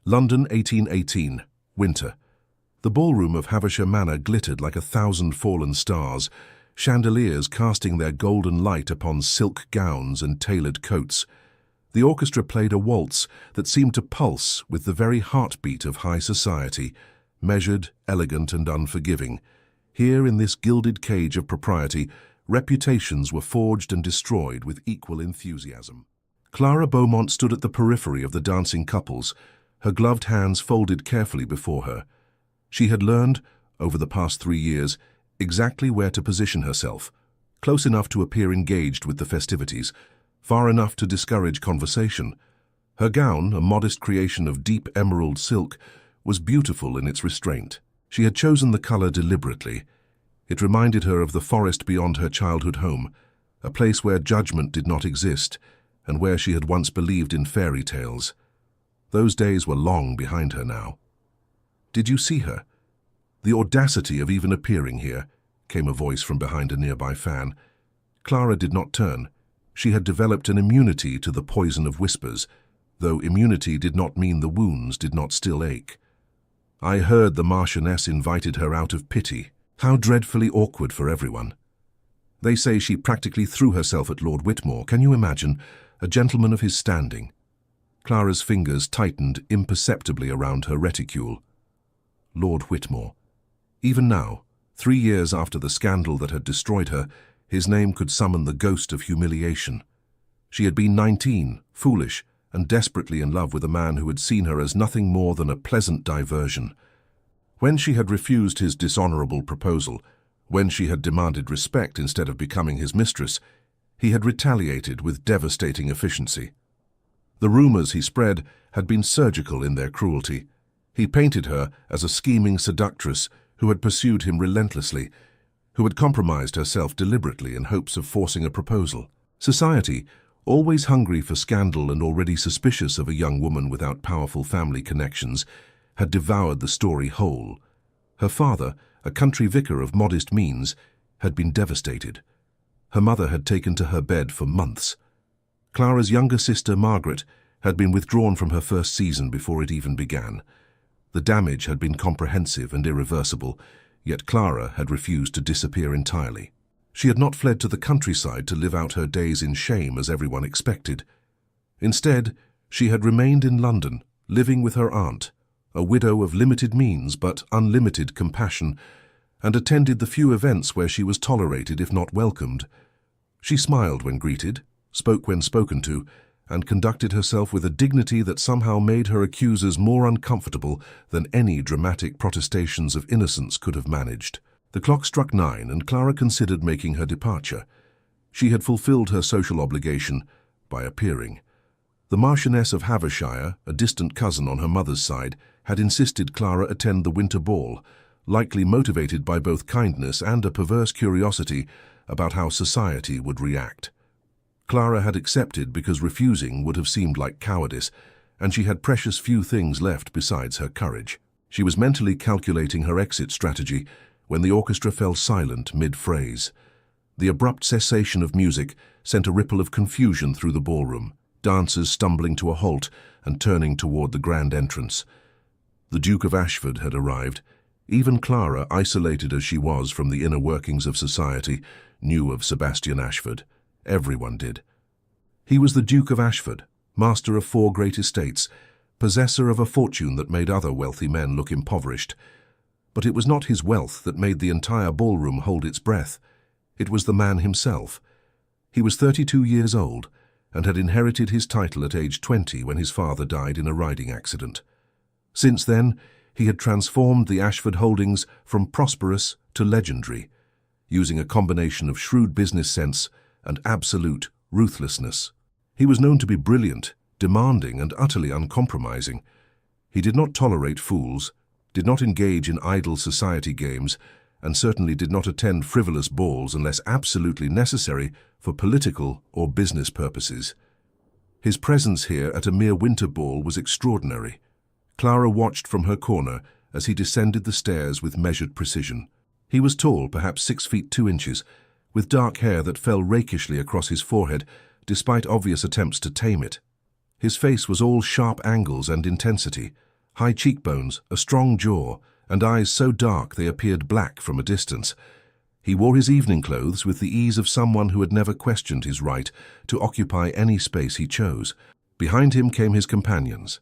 London, 1818. Winter. The ballroom of Havisham Manor glittered like 1,000 fallen stars, chandeliers casting their golden light upon silk gowns and tailored coats. The orchestra played a waltz that seemed to pulse with the very heartbeat of high society, measured, elegant, and unforgiving. Here, in this gilded cage of propriety, reputations were forged and destroyed with equal enthusiasm. Clara Beaumont stood at the periphery of the dancing couples, her gloved hands folded carefully before her. She had learned, over the past 3 years, exactly where to position herself, close enough to appear engaged with the festivities, far enough to discourage conversation. Her gown, a modest creation of deep emerald silk, was beautiful in its restraint. She had chosen the color deliberately. It reminded her of the forest beyond her childhood home, a place where judgment did not exist, and where she had once believed in fairy tales. Those days were long behind her now. "Did you see her?" "The audacity of even appearing here," came a voice from behind a nearby fan. Clara did not turn. She had developed an immunity to the poison of whispers, though immunity did not mean the wounds did not still ache. "I heard the Marchioness invited her out of pity. How dreadfully awkward for everyone. They say she practically threw herself at Lord Whitmore. Can you imagine? A gentleman of his standing." Clara's fingers tightened imperceptibly around her reticule. Lord Whitmore. Even now, 3 years after the scandal that had destroyed her, his name could summon the ghost of humiliation. She had been 19, foolish, and desperately in love with a man who had seen her as nothing more than a pleasant diversion. When she had refused his dishonorable proposal, when she had demanded respect instead of becoming his mistress, he had retaliated with devastating efficiency. The rumors he spread had been surgical in their cruelty. He painted her as a scheming seductress who had pursued him relentlessly, who had compromised herself deliberately in hopes of forcing a proposal. Society, always hungry for scandal and already suspicious of a young woman without powerful family connections, had devoured the story whole. Her father, a country vicar of modest means, had been devastated. Her mother had taken to her bed for months. Clara's younger sister, Margaret, had been withdrawn from her first season before it even began. The damage had been comprehensive and irreversible, yet Clara had refused to disappear entirely. She had not fled to the countryside to live out her days in shame as everyone expected. Instead, she had remained in London, living with her aunt, a widow of limited means but unlimited compassion, and attended the few events where she was tolerated if not welcomed. She smiled when greeted, spoke when spoken to, and conducted herself with a dignity that somehow made her accusers more uncomfortable than any dramatic protestations of innocence could have managed. The clock struck 9, and Clara considered making her departure. She had fulfilled her social obligation by appearing. The Marchioness of Havishire, a distant cousin on her mother's side, had insisted Clara attend the winter ball, likely motivated by both kindness and a perverse curiosity about how society would react. Clara had accepted because refusing would have seemed like cowardice, and she had precious few things left besides her courage. She was mentally calculating her exit strategy when the orchestra fell silent mid-phrase. The abrupt cessation of music sent a ripple of confusion through the ballroom, dancers stumbling to a halt and turning toward the grand entrance. The Duke of Ashford had arrived. Even Clara, isolated as she was from the inner workings of society, knew of Sebastian Ashford. Everyone did. He was the Duke of Ashford, master of 4 great estates, possessor of a fortune that made other wealthy men look impoverished. But it was not his wealth that made the entire ballroom hold its breath. It was the man himself. He was 32 years old and had inherited his title at age 20 when his father died in a riding accident. Since then, he had transformed the Ashford holdings from prosperous to legendary, using a combination of shrewd business sense and absolute ruthlessness. He was known to be brilliant, demanding, and utterly uncompromising. He did not tolerate fools, did not engage in idle society games, and certainly did not attend frivolous balls unless absolutely necessary for political or business purposes. His presence here at a mere winter ball was extraordinary. Clara watched from her corner as he descended the stairs with measured precision. He was tall, perhaps 6 feet 2 inches, with dark hair that fell rakishly across his forehead, despite obvious attempts to tame it. His face was all sharp angles and intensity, high cheekbones, a strong jaw, and eyes so dark they appeared black from a distance. He wore his evening clothes with the ease of someone who had never questioned his right to occupy any space he chose. Behind him came his companions.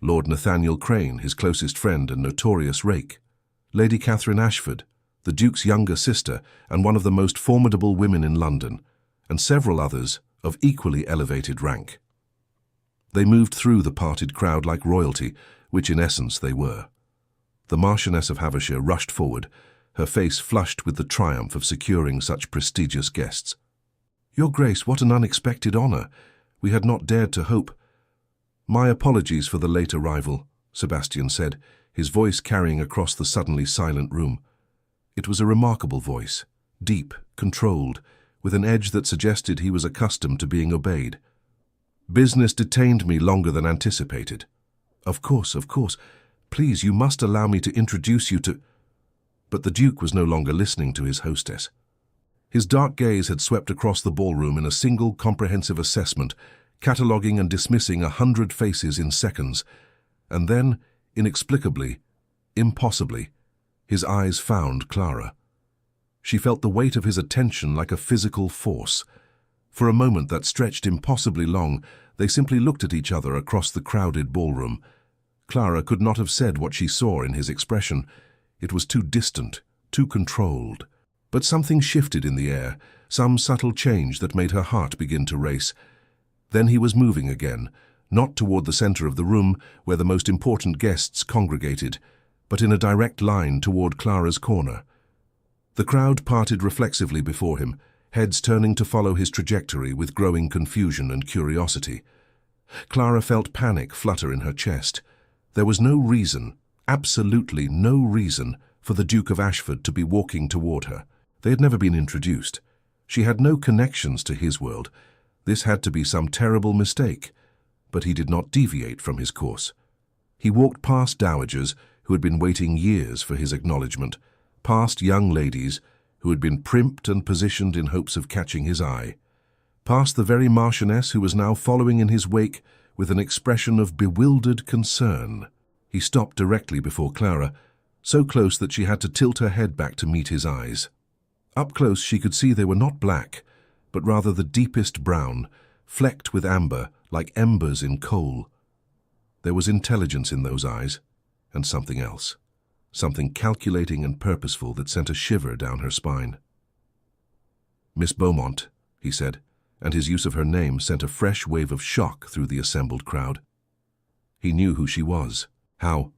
Lord Nathaniel Crane, his closest friend and notorious rake. Lady Catherine Ashford, the Duke's younger sister and one of the most formidable women in London, and several others of equally elevated rank. They moved through the parted crowd like royalty, which in essence they were. The Marchioness of Havishire rushed forward, her face flushed with the triumph of securing such prestigious guests. "Your Grace, what an unexpected honour! We had not dared to hope." "My apologies for the late arrival," Sebastian said, his voice carrying across the suddenly silent room. It was a remarkable voice, deep, controlled, with an edge that suggested he was accustomed to being obeyed. "Business detained me longer than anticipated." Of course. Please, you must allow me to introduce you to—" But the Duke was no longer listening to his hostess. His dark gaze had swept across the ballroom in a single comprehensive assessment, cataloguing and dismissing 100 faces in seconds. And then, inexplicably, impossibly, his eyes found Clara. She felt the weight of his attention like a physical force. For a moment that stretched impossibly long, they simply looked at each other across the crowded ballroom. Clara could not have said what she saw in his expression. It was too distant, too controlled. But something shifted in the air, some subtle change that made her heart begin to race. Then he was moving again, not toward the center of the room where the most important guests congregated, but in a direct line toward Clara's corner. The crowd parted reflexively before him, heads turning to follow his trajectory with growing confusion and curiosity. Clara felt panic flutter in her chest. There was no reason, absolutely no reason, for the Duke of Ashford to be walking toward her. They had never been introduced. She had no connections to his world. This had to be some terrible mistake. But he did not deviate from his course. He walked past dowagers who had been waiting years for his acknowledgement, past young ladies who had been primped and positioned in hopes of catching his eye, past the very Marchioness who was now following in his wake with an expression of bewildered concern. He stopped directly before Clara, so close that she had to tilt her head back to meet his eyes. Up close she could see they were not black, but rather the deepest brown, flecked with amber like embers in coal. There was intelligence in those eyes, and something else, something calculating and purposeful that sent a shiver down her spine. "Miss Beaumont," he said, and his use of her name sent a fresh wave of shock through the assembled crowd. He knew who she was. How?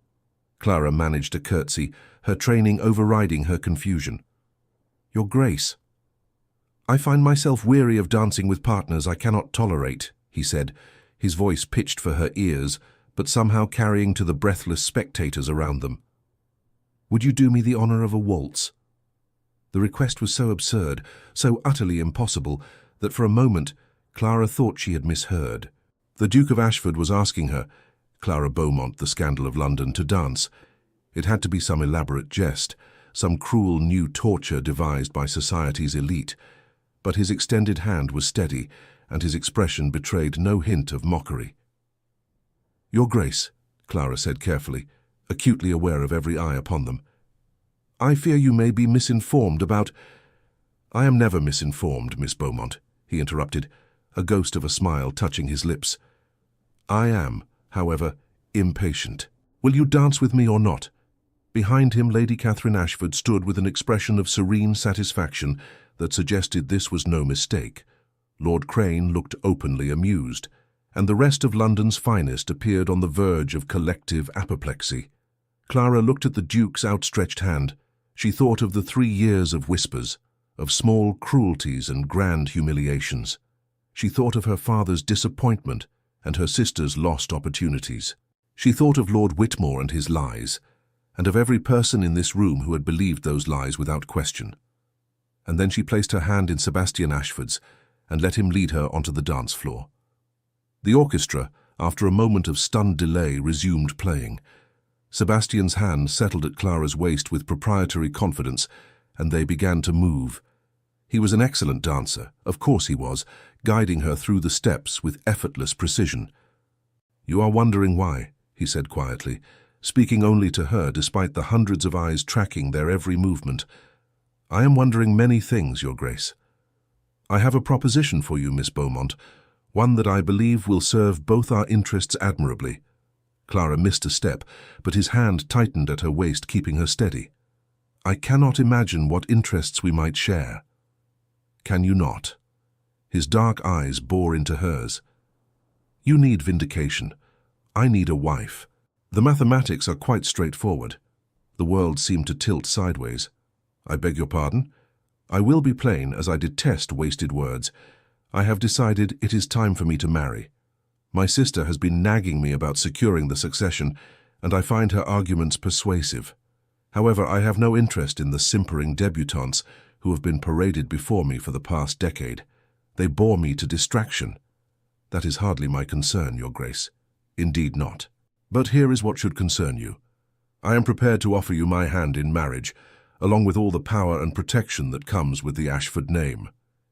Clara managed a curtsy, her training overriding her confusion. "Your Grace." "I find myself weary of dancing with partners I cannot tolerate," he said, his voice pitched for her ears, but somehow carrying to the breathless spectators around them. "Would you do me the honor of a waltz?" The request was so absurd, so utterly impossible, that for a moment Clara thought she had misheard. The Duke of Ashford was asking her, Clara Beaumont, the scandal of London, to dance. It had to be some elaborate jest, some cruel new torture devised by society's elite. But his extended hand was steady, and his expression betrayed no hint of mockery. "Your Grace," Clara said carefully, acutely aware of every eye upon them. "I fear you may be misinformed about—" "I am never misinformed, Miss Beaumont," he interrupted, a ghost of a smile touching his lips. "I am, however, impatient. Will you dance with me or not?" Behind him, Lady Catherine Ashford stood with an expression of serene satisfaction that suggested this was no mistake. Lord Crane looked openly amused, and the rest of London's finest appeared on the verge of collective apoplexy. Clara looked at the Duke's outstretched hand. She thought of the 3 years of whispers, of small cruelties and grand humiliations. She thought of her father's disappointment and her sister's lost opportunities. She thought of Lord Whitmore and his lies, and of every person in this room who had believed those lies without question. And then she placed her hand in Sebastian Ashford's and let him lead her onto the dance floor. The orchestra, after a moment of stunned delay, resumed playing. Sebastian's hand settled at Clara's waist with proprietary confidence, and they began to move. He was an excellent dancer, of course he was, guiding her through the steps with effortless precision. "You are wondering why," he said quietly, speaking only to her despite the hundreds of eyes tracking their every movement. "I am wondering many things, Your Grace. I have a proposition for you, Miss Beaumont, one that I believe will serve both our interests admirably." Clara missed a step, but his hand tightened at her waist, keeping her steady. "I cannot imagine what interests we might share." "Can you not?" His dark eyes bore into hers. "You need vindication. I need a wife. The mathematics are quite straightforward." The world seemed to tilt sideways. "I beg your pardon? I will be plain, as I detest wasted words. I have decided it is time for me to marry. My sister has been nagging me about securing the succession, and I find her arguments persuasive. However, I have no interest in the simpering debutantes who have been paraded before me for the past decade. They bore me to distraction." "That is hardly my concern, Your Grace." "Indeed not. But here is what should concern you. I am prepared to offer you my hand in marriage, along with all the power and protection that comes with the Ashford name.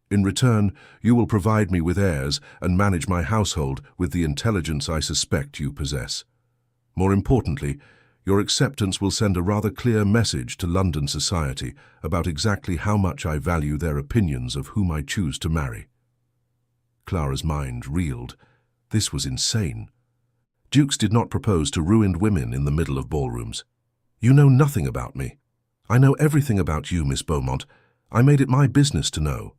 In return, you will provide me with heirs and manage my household with the intelligence I suspect you possess. More importantly, your acceptance will send a rather clear message to London society about exactly how much I value their opinions of whom I choose to marry." Clara's mind reeled. This was insane. Dukes did not propose to ruined women in the middle of ballrooms. "You know nothing about me." "I know everything about you, Miss Beaumont. I made it my business to know."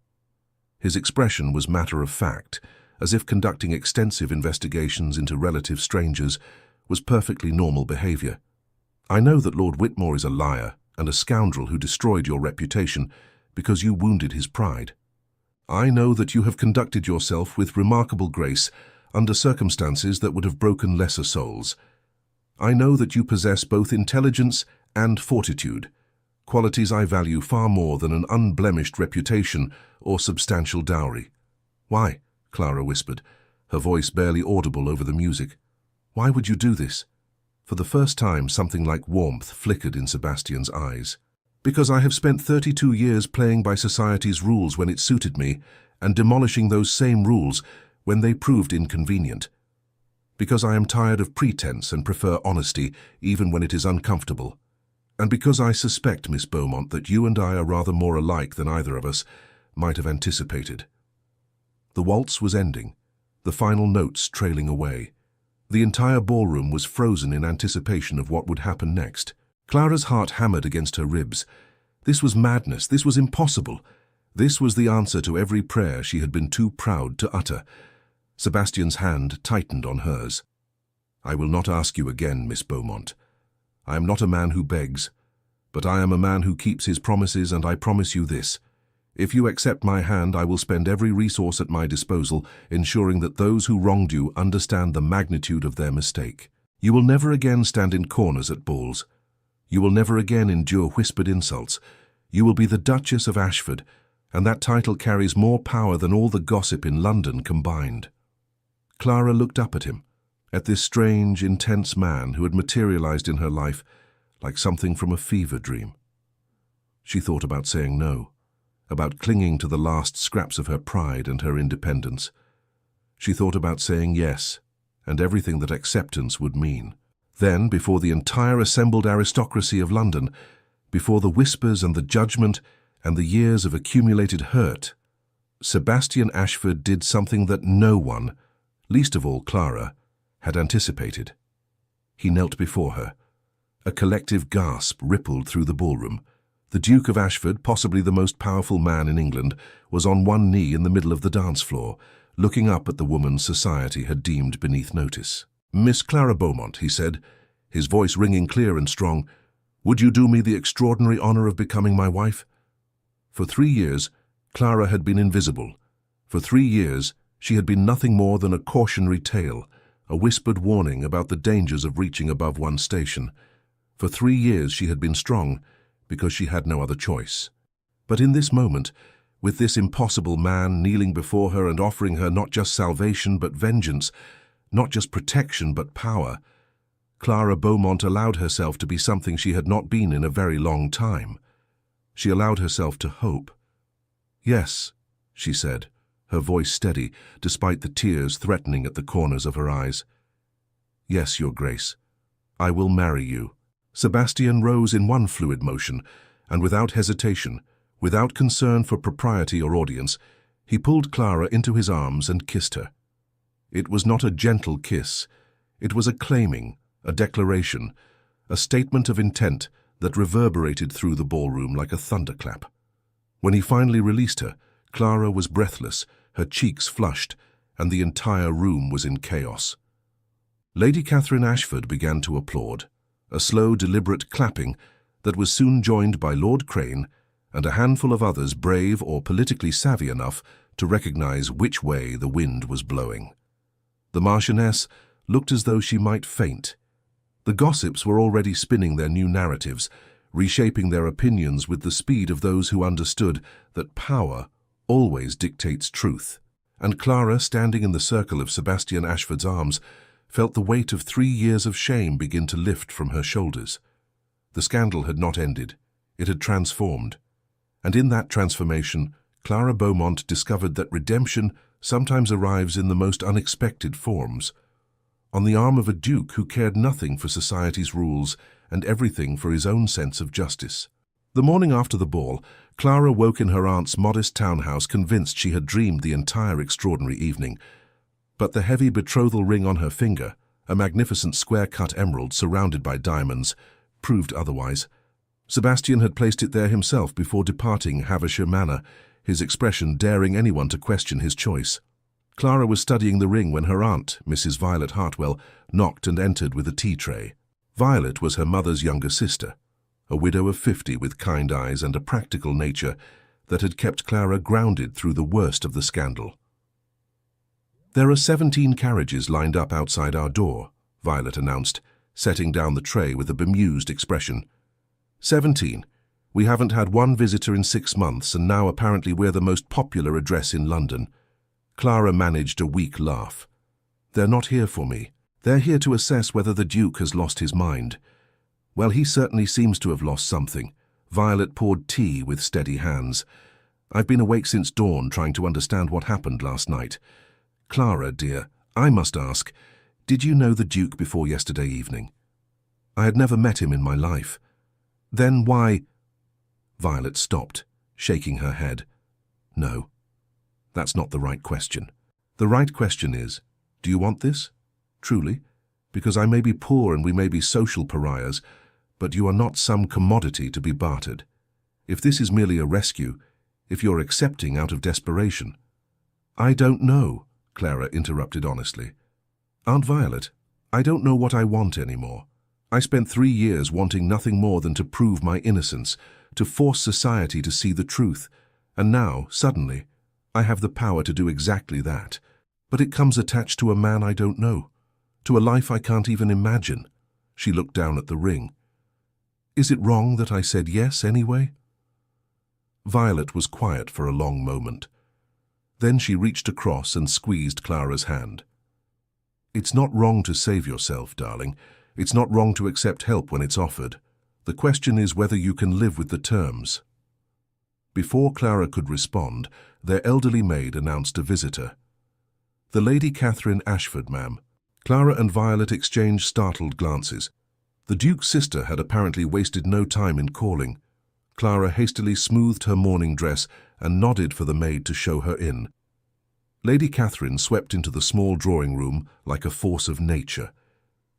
His expression was matter-of-fact, as if conducting extensive investigations into relative strangers was perfectly normal behavior. "I know that Lord Whitmore is a liar and a scoundrel who destroyed your reputation because you wounded his pride. I know that you have conducted yourself with remarkable grace under circumstances that would have broken lesser souls. I know that you possess both intelligence and fortitude, qualities I value far more than an unblemished reputation or substantial dowry." "Why?" Clara whispered, her voice barely audible over the music. "Why would you do this?" For the first time, something like warmth flickered in Sebastian's eyes. "Because I have spent 32 years playing by society's rules when it suited me, and demolishing those same rules when they proved inconvenient. Because I am tired of pretense and prefer honesty, even when it is uncomfortable. And because I suspect, Miss Beaumont, that you and I are rather more alike than either of us might have anticipated." The waltz was ending, the final notes trailing away. The entire ballroom was frozen in anticipation of what would happen next. Clara's heart hammered against her ribs. This was madness. This was impossible. This was the answer to every prayer she had been too proud to utter. Sebastian's hand tightened on hers. "I will not ask you again, Miss Beaumont. I am not a man who begs, but I am a man who keeps his promises, and I promise you this. If you accept my hand, I will spend every resource at my disposal, ensuring that those who wronged you understand the magnitude of their mistake. You will never again stand in corners at balls. You will never again endure whispered insults. You will be the Duchess of Ashford, and that title carries more power than all the gossip in London combined." Clara looked up at him, at this strange, intense man who had materialized in her life like something from a fever dream. She thought about saying no, about clinging to the last scraps of her pride and her independence. She thought about saying yes, and everything that acceptance would mean. Then, before the entire assembled aristocracy of London, before the whispers and the judgment and the years of accumulated hurt, Sebastian Ashford did something that no one, least of all Clara, had anticipated. He knelt before her. A collective gasp rippled through the ballroom. The Duke of Ashford, possibly the most powerful man in England, was on one knee in the middle of the dance floor, looking up at the woman society had deemed beneath notice. "Miss Clara Beaumont," he said, his voice ringing clear and strong, "would you do me the extraordinary honor of becoming my wife?" For 3 years, Clara had been invisible. For 3 years, she had been nothing more than a cautionary tale, a whispered warning about the dangers of reaching above one's station. For 3 years she had been strong, because she had no other choice. But in this moment, with this impossible man kneeling before her and offering her not just salvation but vengeance, not just protection but power, Clara Beaumont allowed herself to be something she had not been in a very long time. She allowed herself to hope. "Yes," she said, her voice steady, despite the tears threatening at the corners of her eyes. "Yes, Your Grace. I will marry you." Sebastian rose in one fluid motion, and without hesitation, without concern for propriety or audience, he pulled Clara into his arms and kissed her. It was not a gentle kiss. It was a claiming, a declaration, a statement of intent that reverberated through the ballroom like a thunderclap. When he finally released her, Clara was breathless, her cheeks flushed, and the entire room was in chaos. Lady Catherine Ashford began to applaud, a slow, deliberate clapping that was soon joined by Lord Crane and a handful of others brave or politically savvy enough to recognize which way the wind was blowing. The Marchioness looked as though she might faint. The gossips were already spinning their new narratives, reshaping their opinions with the speed of those who understood that power always dictates truth. And Clara, standing in the circle of Sebastian Ashford's arms, felt the weight of 3 years of shame begin to lift from her shoulders. The scandal had not ended. It had transformed. And in that transformation, Clara Beaumont discovered that redemption sometimes arrives in the most unexpected forms. On the arm of a duke who cared nothing for society's rules and everything for his own sense of justice. The morning after the ball, Clara woke in her aunt's modest townhouse convinced she had dreamed the entire extraordinary evening. But the heavy betrothal ring on her finger, a magnificent square-cut emerald surrounded by diamonds, proved otherwise. Sebastian had placed it there himself before departing Havisham Manor, his expression daring anyone to question his choice. Clara was studying the ring when her aunt, Mrs. Violet Hartwell, knocked and entered with a tea tray. Violet was her mother's younger sister, a widow of 50 with kind eyes and a practical nature that had kept Clara grounded through the worst of the scandal. "There are 17 carriages lined up outside our door," Violet announced, setting down the tray with a bemused expression. 17. We haven't had one visitor in 6 months, and now apparently we're the most popular address in London." Clara managed a weak laugh. "They're not here for me. They're here to assess whether the Duke has lost his mind." "Well, he certainly seems to have lost something." Violet poured tea with steady hands. "I've been awake since dawn trying to understand what happened last night. Clara, dear, I must ask, did you know the Duke before yesterday evening?" "I had never met him in my life." "Then why—" Violet stopped, shaking her head. "No, that's not the right question. The right question is, do you want this? Truly? Because I may be poor and we may be social pariahs, but you are not some commodity to be bartered. If this is merely a rescue, if you're accepting out of desperation—" "I don't know," Clara interrupted honestly. "Aunt Violet, I don't know what I want anymore. I spent 3 years wanting nothing more than to prove my innocence, to force society to see the truth, and now, suddenly, I have the power to do exactly that. But it comes attached to a man I don't know, to a life I can't even imagine." She looked down at the ring. "Is it wrong that I said yes anyway?" Violet was quiet for a long moment. Then she reached across and squeezed Clara's hand. "It's not wrong to save yourself, darling. It's not wrong to accept help when it's offered. The question is whether you can live with the terms." Before Clara could respond, their elderly maid announced a visitor. "The Lady Catherine Ashford, ma'am." Clara and Violet exchanged startled glances. The Duke's sister had apparently wasted no time in calling. Clara hastily smoothed her morning dress and nodded for the maid to show her in. Lady Catherine swept into the small drawing room like a force of nature.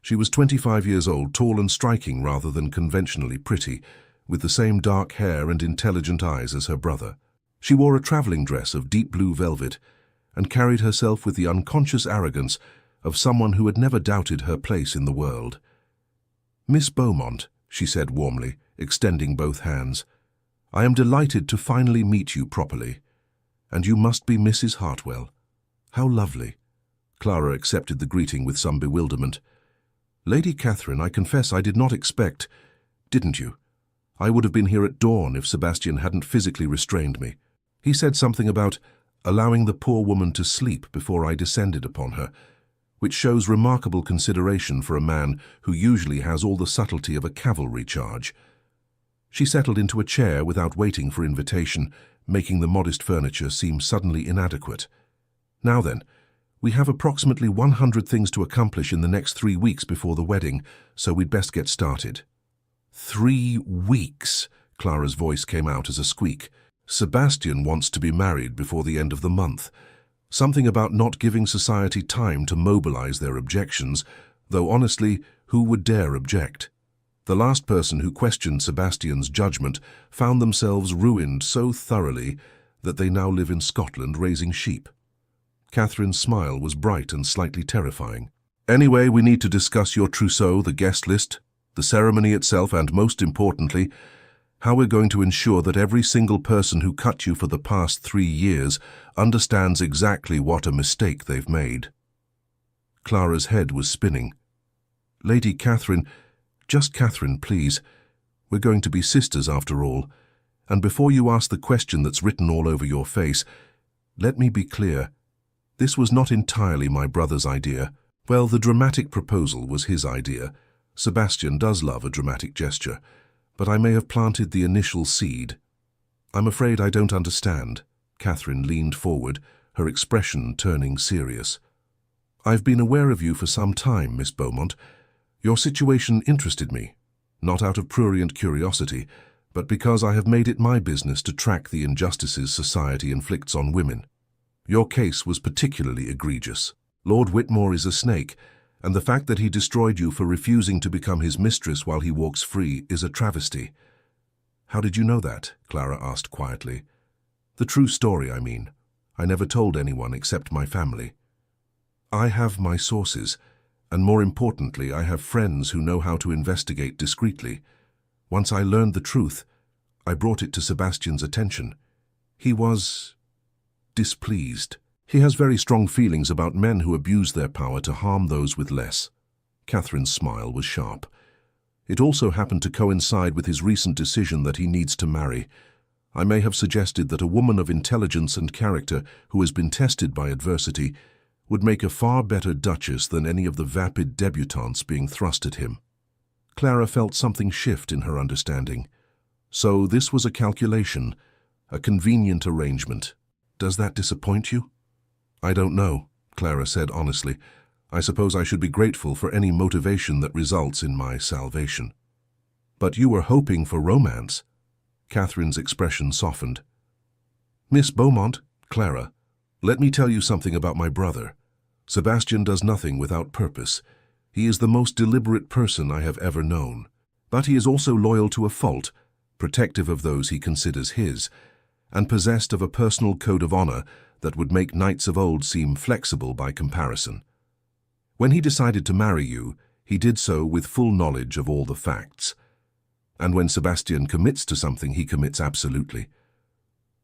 She was 25 years old, tall and striking rather than conventionally pretty, with the same dark hair and intelligent eyes as her brother. She wore a travelling dress of deep blue velvet and carried herself with the unconscious arrogance of someone who had never doubted her place in the world. "Miss Beaumont," she said warmly, extending both hands, "I am delighted to finally meet you properly. And you must be Mrs. Hartwell. How lovely." Clara accepted the greeting with some bewilderment. "Lady Catherine, I confess I did not expect—" "Didn't you? I would have been here at dawn if Sebastian hadn't physically restrained me. He said something about allowing the poor woman to sleep before I descended upon her, which shows remarkable consideration for a man who usually has all the subtlety of a cavalry charge." She settled into a chair without waiting for invitation, making the modest furniture seem suddenly inadequate. "Now then, We have approximately 100 things to accomplish in the next 3 weeks before the wedding, so we'd best get started. 3 weeks, Clara's voice came out as a squeak. Sebastian wants to be married before the end of the month. Something about not giving society time to mobilize their objections, though honestly, who would dare object? The last person who questioned Sebastian's judgment found themselves ruined so thoroughly that they now live in Scotland raising sheep. Catherine's smile was bright and slightly terrifying. Anyway, we need to discuss your trousseau, the guest list, the ceremony itself, and most importantly, how we're going to ensure that every single person who cut you for the past 3 years understands exactly what a mistake they've made. Clara's head was spinning. Lady Catherine, just Catherine, please. We're going to be sisters after all. And before you ask the question that's written all over your face, let me be clear. This was not entirely my brother's idea. Well, the dramatic proposal was his idea. Sebastian does love a dramatic gesture, but I may have planted the initial seed. I'm afraid I don't understand. Catherine leaned forward, her expression turning serious. I've been aware of you for some time, Miss Beaumont. Your situation interested me, not out of prurient curiosity, but because I have made it my business to track the injustices society inflicts on women. Your case was particularly egregious. Lord Whitmore is a snake, and the fact that he destroyed you for refusing to become his mistress while he walks free is a travesty. How did you know that? Clara asked quietly. The true story, I mean. I never told anyone except my family. I have my sources, and more importantly, I have friends who know how to investigate discreetly. Once I learned the truth, I brought it to Sebastian's attention. He was displeased. He has very strong feelings about men who abuse their power to harm those with less. Catherine's smile was sharp. It also happened to coincide with his recent decision that he needs to marry. I may have suggested that a woman of intelligence and character who has been tested by adversity would make a far better duchess than any of the vapid debutantes being thrust at him. Clara felt something shift in her understanding. So this was a calculation, a convenient arrangement. Does that disappoint you? I don't know, Clara said honestly. I suppose I should be grateful for any motivation that results in my salvation. But you were hoping for romance. Catherine's expression softened. Miss Beaumont, Clara, let me tell you something about my brother. Sebastian does nothing without purpose. He is the most deliberate person I have ever known. But he is also loyal to a fault, protective of those he considers his, and possessed of a personal code of honor that would make knights of old seem flexible by comparison. When he decided to marry you, he did so with full knowledge of all the facts. And when Sebastian commits to something, he commits absolutely.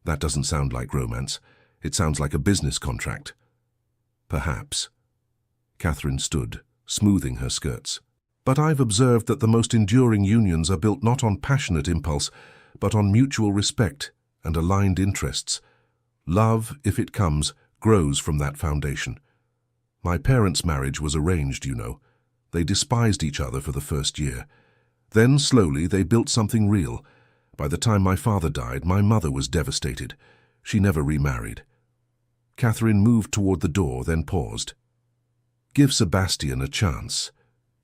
That doesn't sound like romance. It sounds like a business contract. Perhaps. Catherine stood, smoothing her skirts. But I've observed that the most enduring unions are built not on passionate impulse, but on mutual respect and aligned interests. Love, if it comes, grows from that foundation. My parents' marriage was arranged, you know. They despised each other for the first year. Then, slowly, they built something real. By the time my father died, my mother was devastated. She never remarried. Catherine moved toward the door, then paused. Give Sebastian a chance.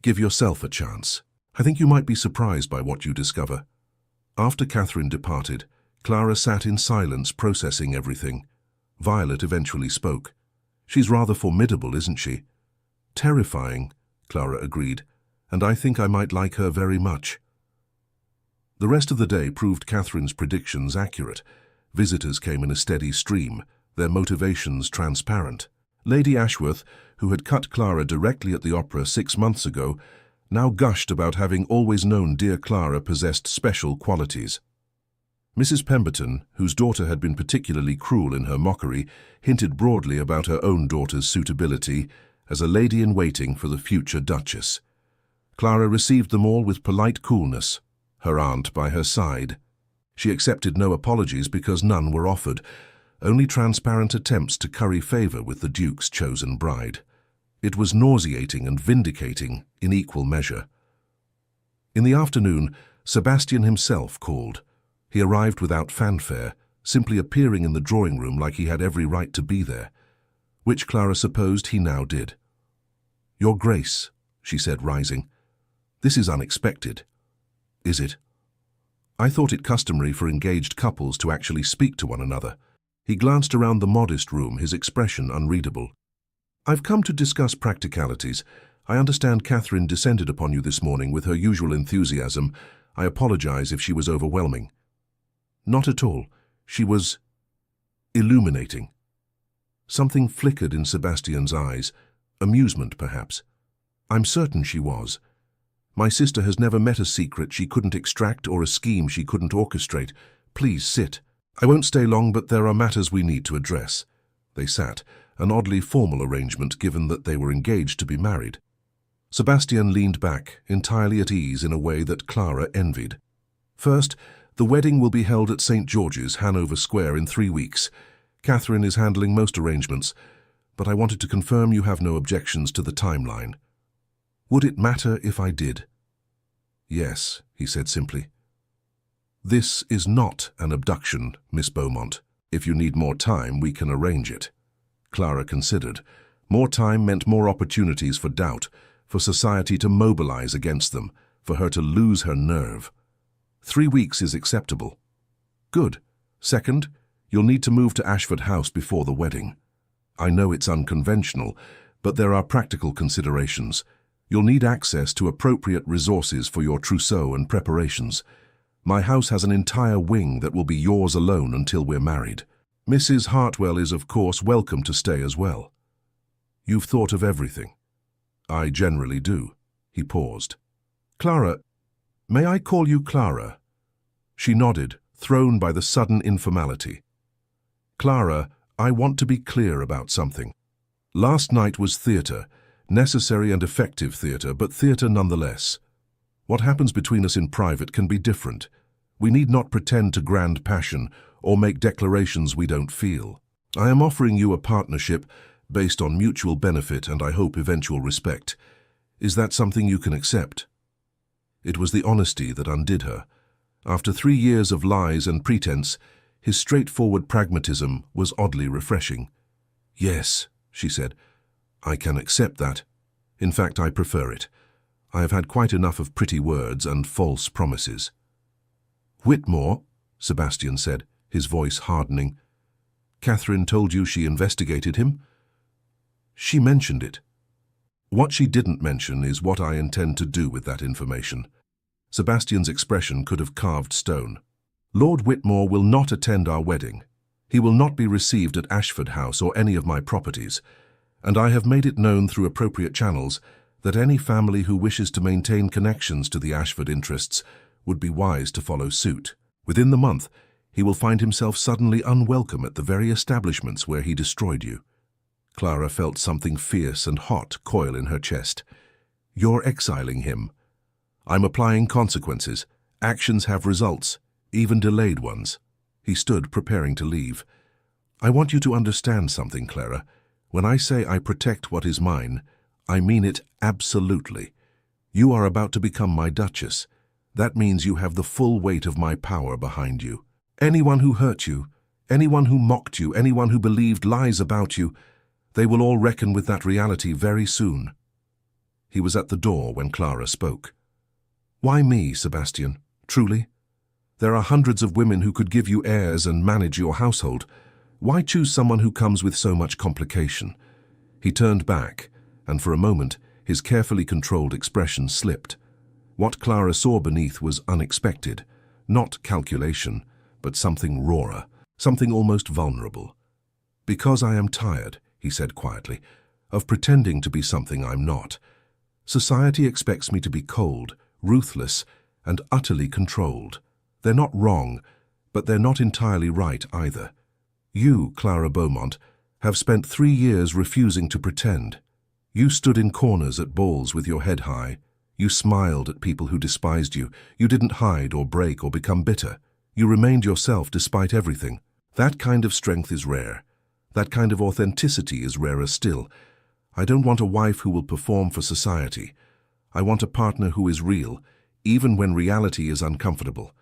Give yourself a chance. I think you might be surprised by what you discover. After Catherine departed, Clara sat in silence, processing everything. Violet eventually spoke. She's rather formidable, isn't she? Terrifying, Clara agreed, and I think I might like her very much. The rest of the day proved Catherine's predictions accurate. Visitors came in a steady stream, their motivations transparent. Lady Ashworth, who had cut Clara directly at the opera 6 months ago, now gushed about having always known dear Clara possessed special qualities. Mrs. Pemberton, whose daughter had been particularly cruel in her mockery, hinted broadly about her own daughter's suitability as a lady-in-waiting for the future duchess. Clara received them all with polite coolness, her aunt by her side. She accepted no apologies because none were offered, only transparent attempts to curry favor with the Duke's chosen bride. It was nauseating and vindicating in equal measure. In the afternoon, Sebastian himself called. He arrived without fanfare, simply appearing in the drawing room like he had every right to be there. which Clara supposed he now did. "Your Grace," she said, rising. "This is unexpected." "Is it?" "I thought it customary for engaged couples to actually speak to one another." He glanced around the modest room, his expression unreadable. "I've come to discuss practicalities. I understand Catherine descended upon you this morning with her usual enthusiasm. I apologize if she was overwhelming." "Not at all. She was illuminating." Something flickered in Sebastian's eyes. Amusement, perhaps. "I'm certain she was. My sister has never met a secret she couldn't extract or a scheme she couldn't orchestrate. Please sit. I won't stay long, but there are matters we need to address." They sat, an oddly formal arrangement given that they were engaged to be married. Sebastian leaned back, entirely at ease in a way that Clara envied. "First, the wedding will be held at St. George's, Hanover Square, in 3 weeks. Catherine is handling most arrangements, but I wanted to confirm you have no objections to the timeline." "Would it matter if I did?" "Yes," he said simply. "This is not an abduction, Miss Beaumont. If you need more time, we can arrange it." Clara considered. More time meant more opportunities for doubt, for society to mobilize against them, for her to lose her nerve. 3 weeks is acceptable. "Good. Second, you'll need to move to Ashford House before the wedding. I know it's unconventional, but there are practical considerations. You'll need access to appropriate resources for your trousseau and preparations. My house has an entire wing that will be yours alone until we're married. Mrs. Hartwell is, of course, welcome to stay as well." "You've thought of everything." "I generally do." He paused. "Clara, may I call you Clara?" She nodded, thrown by the sudden informality. "Clara, I want to be clear about something. Last night was theatre, necessary and effective theatre, but theatre nonetheless. What happens between us in private can be different. We need not pretend to grand passion or make declarations we don't feel. I am offering you a partnership based on mutual benefit and I hope eventual respect. Is that something you can accept?" It was the honesty that undid her. After 3 years of lies and pretense, his straightforward pragmatism was oddly refreshing. "Yes," she said, "I can accept that. In fact, I prefer it. I have had quite enough of pretty words and false promises." "Whitmore," Sebastian said, his voice hardening. "Catherine told you she investigated him?" "She mentioned it." "What she didn't mention is what I intend to do with that information." Sebastian's expression could have carved stone. "Lord Whitmore will not attend our wedding. He will not be received at Ashford House or any of my properties, and I have made it known through appropriate channels that any family who wishes to maintain connections to the Ashford interests would be wise to follow suit. Within the month, he will find himself suddenly unwelcome at the very establishments where he destroyed you." Clara felt something fierce and hot coil in her chest. "You're exiling him." "I'm applying consequences. Actions have results, even delayed ones." He stood, preparing to leave. "I want you to understand something, Clara. When I say I protect what is mine, I mean it absolutely. You are about to become my Duchess. That means you have the full weight of my power behind you. Anyone who hurt you, anyone who mocked you, anyone who believed lies about you, they will all reckon with that reality very soon." He was at the door when Clara spoke. "Why me, Sebastian? Truly? There are hundreds of women who could give you heirs and manage your household. Why choose someone who comes with so much complication?" He turned back, and for a moment his carefully controlled expression slipped. What Clara saw beneath was unexpected, not calculation, but something rawer, something almost vulnerable. "Because I am tired," he said quietly, "of pretending to be something I'm not. Society expects me to be cold, ruthless, and utterly controlled. They're not wrong, but they're not entirely right either. You, Clara Beaumont, have spent 3 years refusing to pretend. You stood in corners at balls with your head high. You smiled at people who despised you. You didn't hide or break or become bitter. You remained yourself despite everything. That kind of strength is rare. That kind of authenticity is rarer still. I don't want a wife who will perform for society. I want a partner who is real, even when reality is uncomfortable.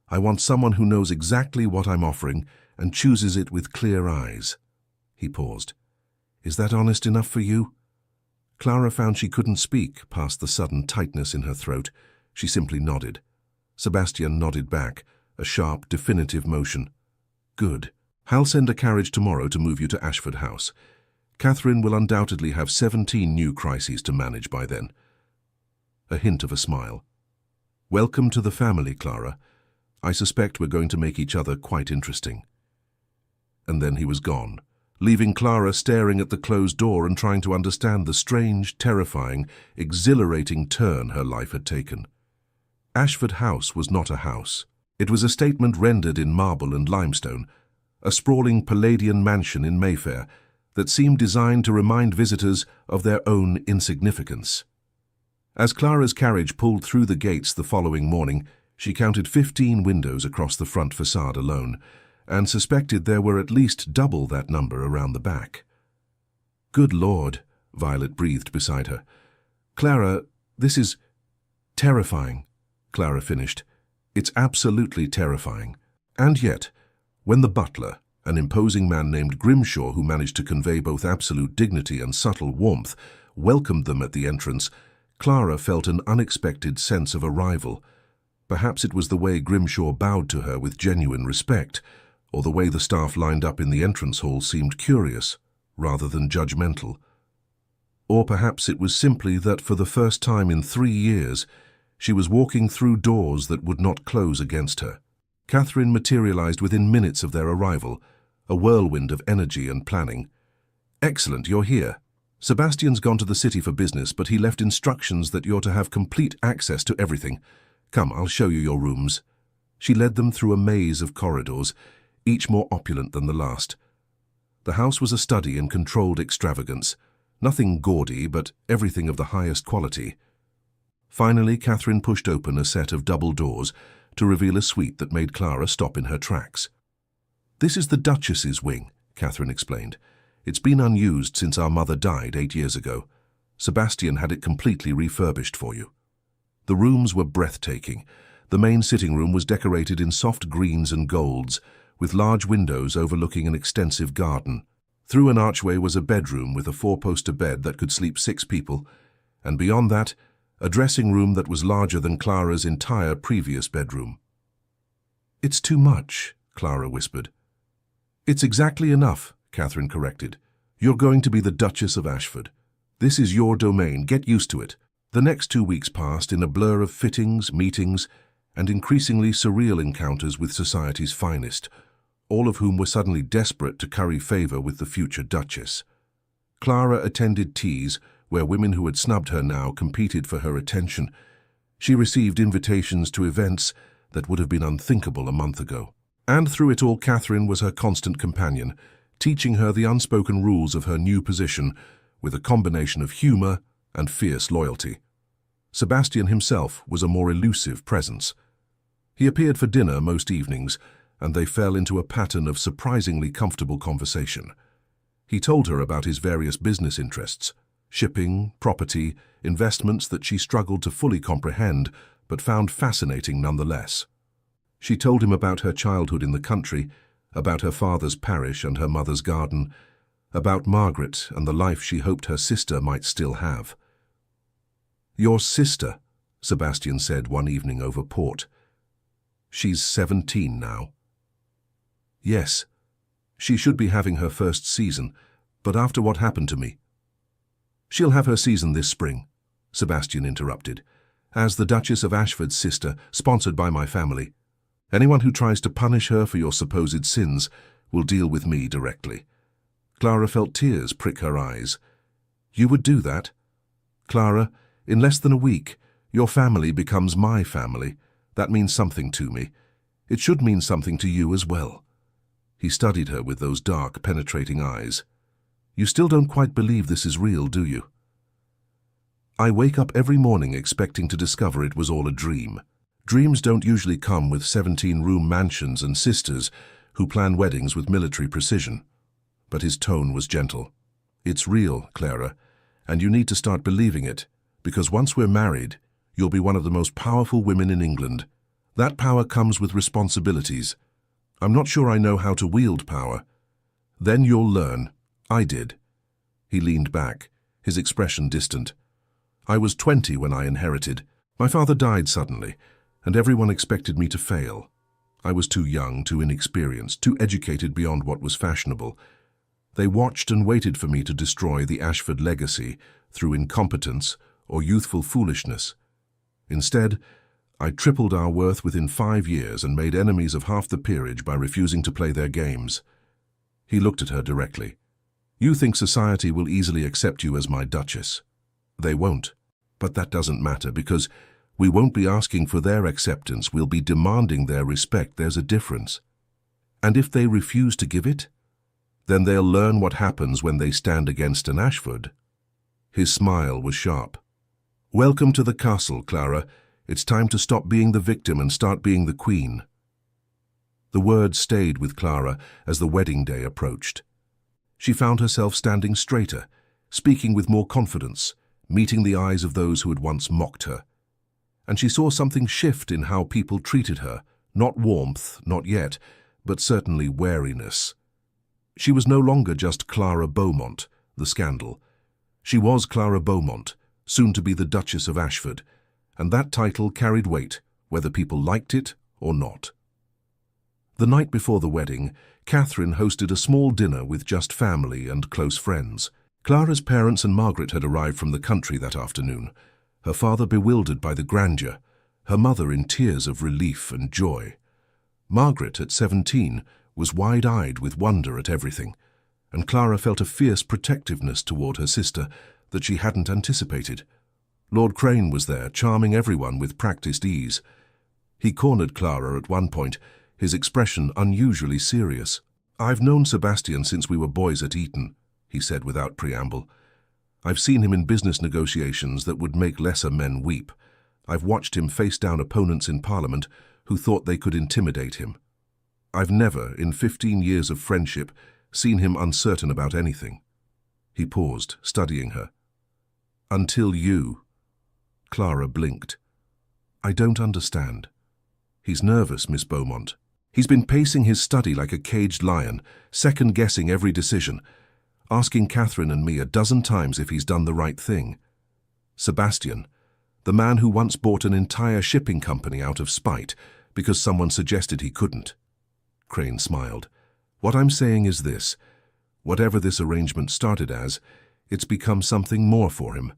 I want someone who knows exactly what I'm offering and chooses it with clear eyes." He paused. Is that honest enough for you?" Clara found she couldn't speak past the sudden tightness in her throat. She simply nodded. Sebastian nodded back, a sharp, definitive motion. "Good. I'll send a carriage tomorrow to move you to Ashford House. Catherine will undoubtedly have 17 new crises to manage by then." A hint of a smile. "Welcome to the family, Clara. I suspect we're going to make each other quite interesting." And then he was gone, leaving Clara staring at the closed door and trying to understand the strange, terrifying, exhilarating turn her life had taken. Ashford House was not a house. It was a statement rendered in marble and limestone, a sprawling Palladian mansion in Mayfair that seemed designed to remind visitors of their own insignificance. As Clara's carriage pulled through the gates the following morning, she counted 15 windows across the front facade alone, and suspected there were at least double that number around the back. "Good Lord," Violet breathed beside her. "Clara, this is terrifying," Clara finished. "It's absolutely terrifying." And yet, when the butler, an imposing man named Grimshaw who managed to convey both absolute dignity and subtle warmth, welcomed them at the entrance, Clara felt an unexpected sense of arrival. Perhaps it was the way Grimshaw bowed to her with genuine respect, or the way the staff lined up in the entrance hall seemed curious, rather than judgmental. Or perhaps it was simply that for the first time in 3 years, she was walking through doors that would not close against her. Catherine materialized within minutes of their arrival, a whirlwind of energy and planning. "Excellent, you're here. Sebastian's gone to the city for business, but he left instructions that you're to have complete access to everything. Come, I'll show you your rooms." She led them through a maze of corridors, each more opulent than the last. The house was a study in controlled extravagance, nothing gaudy, but everything of the highest quality. Finally, Catherine pushed open a set of double doors to reveal a suite that made Clara stop in her tracks. "This is the Duchess's wing," Catherine explained. "It's been unused since our mother died 8 years ago. Sebastian had it completely refurbished for you." The rooms were breathtaking. The main sitting room was decorated in soft greens and golds, with large windows overlooking an extensive garden. Through an archway was a bedroom with a 4-poster bed that could sleep 6 people, and beyond that, a dressing room that was larger than Clara's entire previous bedroom. "It's too much," Clara whispered. "It's exactly enough," Catherine corrected. "You're going to be the Duchess of Ashford. This is your domain. Get used to it." The next 2 weeks passed in a blur of fittings, meetings, and increasingly surreal encounters with society's finest, all of whom were suddenly desperate to curry favor with the future Duchess. Clara attended teas where women who had snubbed her now competed for her attention. She received invitations to events that would have been unthinkable a month ago. And through it all, Catherine was her constant companion, teaching her the unspoken rules of her new position with a combination of humor and fierce loyalty. Sebastian himself was a more elusive presence. He appeared for dinner most evenings, and they fell into a pattern of surprisingly comfortable conversation. He told her about his various business interests, shipping, property, investments that she struggled to fully comprehend, but found fascinating nonetheless. She told him about her childhood in the country, about her father's parish and her mother's garden, about Margaret and the life she hoped her sister might still have. "Your sister," Sebastian said one evening over port. "She's 17 now." "Yes, she should be having her first season, but after what happened to me—" "She'll have her season this spring," Sebastian interrupted, "as the Duchess of Ashford's sister, sponsored by my family. Anyone who tries to punish her for your supposed sins will deal with me directly." Clara felt tears prick her eyes. "You would do that? Clara, in less than a week, your family becomes my family. That means something to me. It should mean something to you as well." He studied her with those dark, penetrating eyes. "You still don't quite believe this is real, do you?" "I wake up every morning expecting to discover it was all a dream. Dreams don't usually come with 17-room mansions and sisters who plan weddings with military precision." But his tone was gentle. "It's real, Clara, and you need to start believing it, because once we're married, you'll be one of the most powerful women in England. That power comes with responsibilities. I'm not sure I know how to wield power. Then you'll learn. I did. He leaned back, his expression distant. I was 20 when I inherited. My father died suddenly, and everyone expected me to fail. I was too young, too inexperienced, too educated beyond what was fashionable. They watched and waited for me to destroy the Ashford legacy through incompetence or youthful foolishness. Instead, I tripled our worth within 5 years and made enemies of half the peerage by refusing to play their games. He looked at her directly. You think society will easily accept you as my duchess. They won't. But that doesn't matter because we won't be asking for their acceptance, we'll be demanding their respect. There's a difference. And if they refuse to give it, then they'll learn what happens when they stand against an Ashford. His smile was sharp. Welcome to the castle, Clara. It's time to stop being the victim and start being the queen. The words stayed with Clara as the wedding day approached. She found herself standing straighter, speaking with more confidence, meeting the eyes of those who had once mocked her. And she saw something shift in how people treated her, not warmth, not yet, but certainly wariness. She was no longer just Clara Beaumont, the scandal. She was Clara Beaumont, soon to be the Duchess of Ashford, and that title carried weight, whether people liked it or not. The night before the wedding, Catherine hosted a small dinner with just family and close friends. Clara's parents and Margaret had arrived from the country that afternoon, her father bewildered by the grandeur, her mother in tears of relief and joy. Margaret, at 17, was wide-eyed with wonder at everything, and Clara felt a fierce protectiveness toward her sister that she hadn't anticipated. Lord Crane was there, charming everyone with practiced ease. He cornered Clara at one point, his expression unusually serious. "I've known Sebastian since we were boys at Eton," he said without preamble. "I've seen him in business negotiations that would make lesser men weep. I've watched him face down opponents in Parliament who thought they could intimidate him. I've never, in 15 years of friendship, seen him uncertain about anything." He paused, studying her. "Until you." Clara blinked. "I don't understand." "He's nervous, Miss Beaumont. He's been pacing his study like a caged lion, second-guessing every decision, asking Catherine and me a dozen times if he's done the right thing. Sebastian, the man who once bought an entire shipping company out of spite because someone suggested he couldn't." Crane smiled. "What I'm saying is this. Whatever this arrangement started as, it's become something more for him.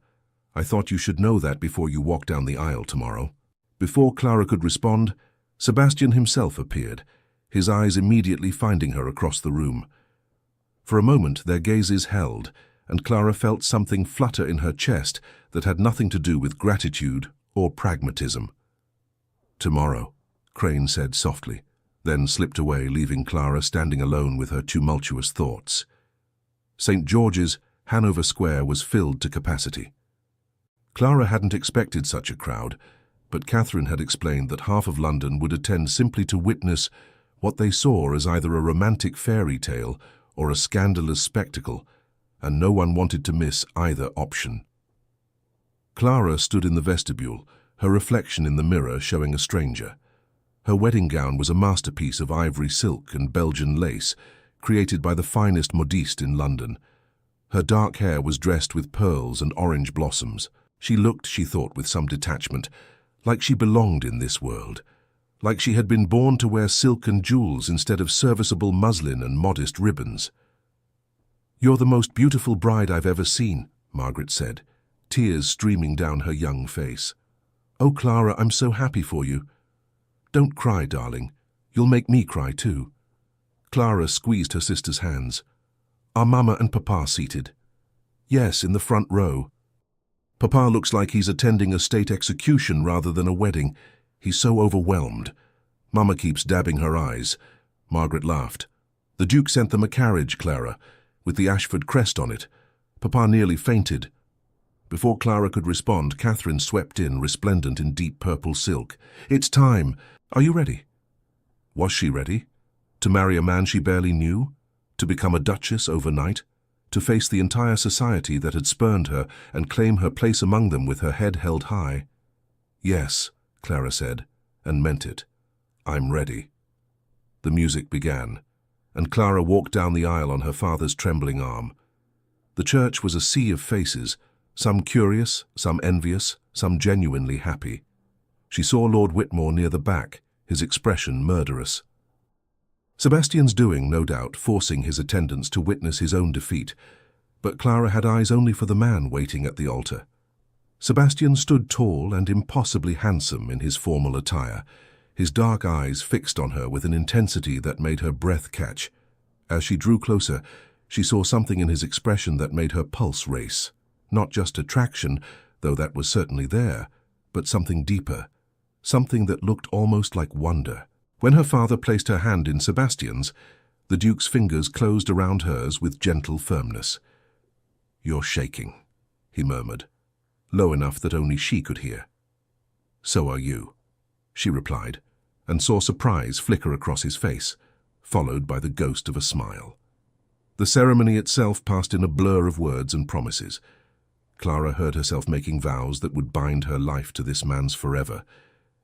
I thought you should know that before you walk down the aisle tomorrow." Before Clara could respond, Sebastian himself appeared, his eyes immediately finding her across the room. For a moment their gazes held, and Clara felt something flutter in her chest that had nothing to do with gratitude or pragmatism. "Tomorrow," Crane said softly, then slipped away, leaving Clara standing alone with her tumultuous thoughts. St. George's, Hanover Square, was filled to capacity. Clara hadn't expected such a crowd, but Catherine had explained that half of London would attend simply to witness what they saw as either a romantic fairy tale or a scandalous spectacle, and no one wanted to miss either option. Clara stood in the vestibule, her reflection in the mirror showing a stranger. Her wedding gown was a masterpiece of ivory silk and Belgian lace, created by the finest modiste in London. Her dark hair was dressed with pearls and orange blossoms. She looked, she thought with some detachment, like she belonged in this world, like she had been born to wear silk and jewels instead of serviceable muslin and modest ribbons. "You're the most beautiful bride I've ever seen," Margaret said, tears streaming down her young face. "Oh, Clara, I'm so happy for you." "Don't cry, darling. You'll make me cry too." Clara squeezed her sister's hands. "Are Mama and Papa seated?" "Yes, in the front row. Papa looks like he's attending a state execution rather than a wedding. He's so overwhelmed. Mama keeps dabbing her eyes." Margaret laughed. "The Duke sent them a carriage, Clara, with the Ashford crest on it. Papa nearly fainted." Before Clara could respond, Catherine swept in, resplendent in deep purple silk. "It's time. Are you ready?" Was she ready? To marry a man she barely knew? To become a duchess overnight? To face the entire society that had spurned her and claim her place among them with her head held high? "Yes," Clara said, and meant it. "I'm ready." The music began, and Clara walked down the aisle on her father's trembling arm. The church was a sea of faces, some curious, some envious, some genuinely happy. She saw Lord Whitmore near the back, his expression murderous. Sebastian's doing, no doubt, forcing his attendants to witness his own defeat, but Clara had eyes only for the man waiting at the altar. Sebastian stood tall and impossibly handsome in his formal attire, his dark eyes fixed on her with an intensity that made her breath catch. As she drew closer, she saw something in his expression that made her pulse race. Not just attraction, though that was certainly there, but something deeper, something that looked almost like wonder. When her father placed her hand in Sebastian's, the Duke's fingers closed around hers with gentle firmness. "You're shaking," he murmured, low enough that only she could hear. "So are you," she replied, and saw surprise flicker across his face, followed by the ghost of a smile. The ceremony itself passed in a blur of words and promises. Clara heard herself making vows that would bind her life to this man's forever,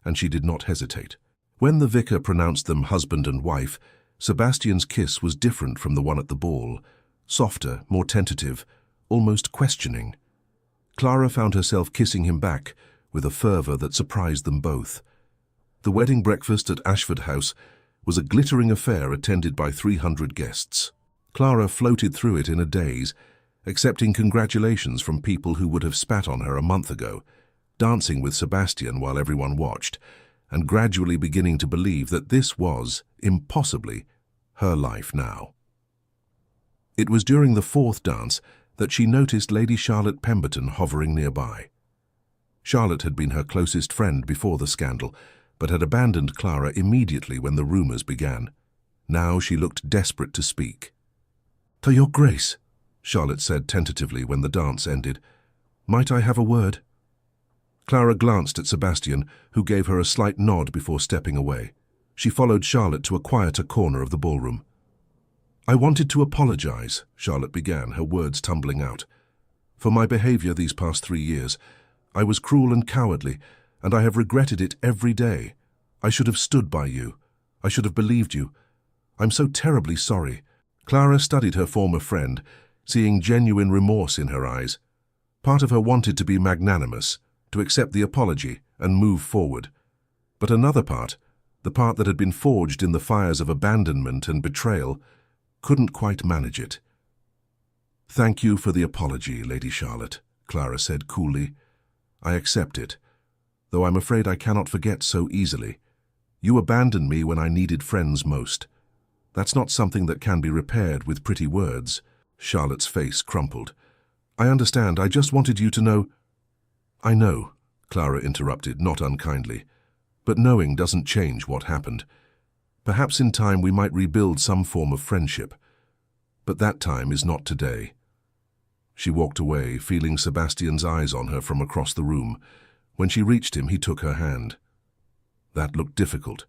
and she did not hesitate. When the vicar pronounced them husband and wife, Sebastian's kiss was different from the one at the ball, softer, more tentative, almost questioning. Clara found herself kissing him back with a fervour that surprised them both. The wedding breakfast at Ashford House was a glittering affair attended by 300 guests. Clara floated through it in a daze, accepting congratulations from people who would have spat on her a month ago, dancing with Sebastian while everyone watched, and gradually beginning to believe that this was, impossibly, her life now. It was during the fourth dance that she noticed Lady Charlotte Pemberton hovering nearby. Charlotte had been her closest friend before the scandal, but had abandoned Clara immediately when the rumours began. Now she looked desperate to speak. "To your Grace," Charlotte said tentatively when the dance ended. "Might I have a word?" Clara glanced at Sebastian, who gave her a slight nod before stepping away. She followed Charlotte to a quieter corner of the ballroom. "I wanted to apologize," Charlotte began, her words tumbling out. "For my behavior these past 3 years. I was cruel and cowardly, and I have regretted it every day. I should have stood by you. I should have believed you. I'm so terribly sorry." Clara studied her former friend, seeing genuine remorse in her eyes. Part of her wanted to be magnanimous, to accept the apology and move forward. But another part, the part that had been forged in the fires of abandonment and betrayal, couldn't quite manage it. "Thank you for the apology, Lady Charlotte," Clara said coolly. "I accept it, though I'm afraid I cannot forget so easily. You abandoned me when I needed friends most. That's not something that can be repaired with pretty words." Charlotte's face crumpled. "I understand. I just wanted you to know—" "I know," Clara interrupted, not unkindly. "But knowing doesn't change what happened. Perhaps in time we might rebuild some form of friendship. But that time is not today." She walked away, feeling Sebastian's eyes on her from across the room. When she reached him, he took her hand. That looked difficult.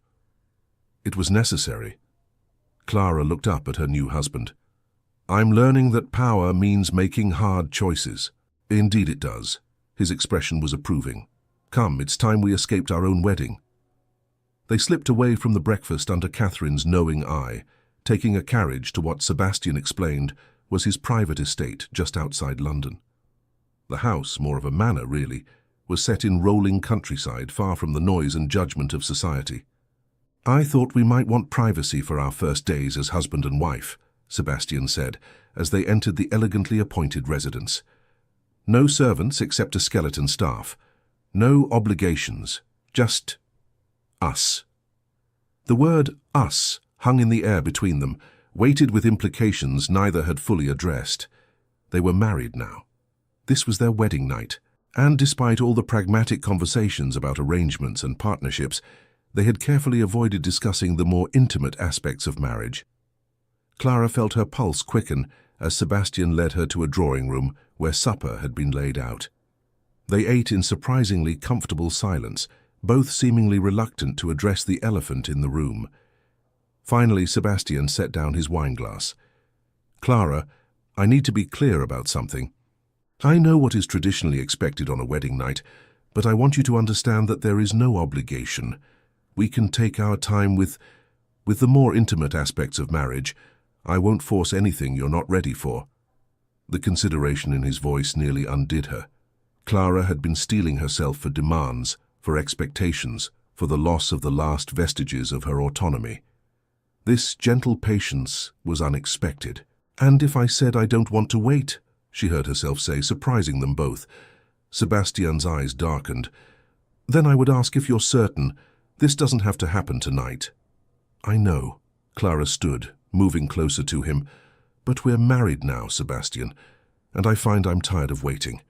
It was necessary. Clara looked up at her new husband. "I'm learning that power means making hard choices." "Indeed it does." His expression was approving. "Come, it's time we escaped our own wedding." They slipped away from the breakfast under Catherine's knowing eye, taking a carriage to what Sebastian explained was his private estate just outside London. The house, more of a manor really, was set in rolling countryside far from the noise and judgment of society. "I thought we might want privacy for our first days as husband and wife," Sebastian said, as they entered the elegantly appointed residence. "No servants except a skeleton staff. No obligations. Just us." The word us hung in the air between them, weighted with implications neither had fully addressed. They were married now. This was their wedding night, and despite all the pragmatic conversations about arrangements and partnerships, they had carefully avoided discussing the more intimate aspects of marriage. Clara felt her pulse quicken as Sebastian led her to a drawing room where supper had been laid out. They ate in surprisingly comfortable silence, both seemingly reluctant to address the elephant in the room. Finally, Sebastian set down his wineglass. "Clara, I need to be clear about something. I know what is traditionally expected on a wedding night, but I want you to understand that there is no obligation. We can take our time with the more intimate aspects of marriage. I won't force anything you're not ready for." The consideration in his voice nearly undid her. Clara had been steeling herself for demands, for expectations, for the loss of the last vestiges of her autonomy. This gentle patience was unexpected. "And if I said I don't want to wait?" she heard herself say, surprising them both. Sebastian's eyes darkened. "Then I would ask if you're certain. This doesn't have to happen tonight." "I know." Clara stood, moving closer to him. "But we're married now, Sebastian, and I find I'm tired of waiting.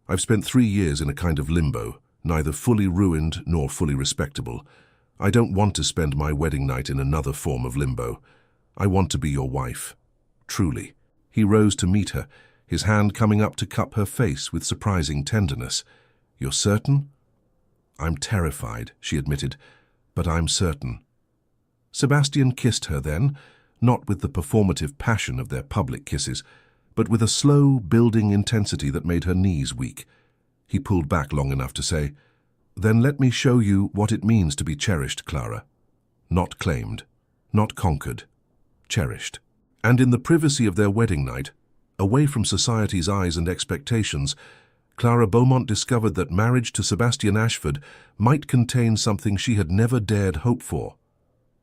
I've spent 3 years in a kind of limbo, neither fully ruined nor fully respectable. I don't want to spend my wedding night in another form of limbo. I want to be your wife. Truly." He rose to meet her, his hand coming up to cup her face with surprising tenderness. "You're certain?" "I'm terrified," she admitted, "but I'm certain." Sebastian kissed her then, not with the performative passion of their public kisses, but with a slow, building intensity that made her knees weak. He pulled back long enough to say, "Then let me show you what it means to be cherished, Clara. Not claimed, not conquered, cherished." And in the privacy of their wedding night, away from society's eyes and expectations, Clara Beaumont discovered that marriage to Sebastian Ashford might contain something she had never dared hope for.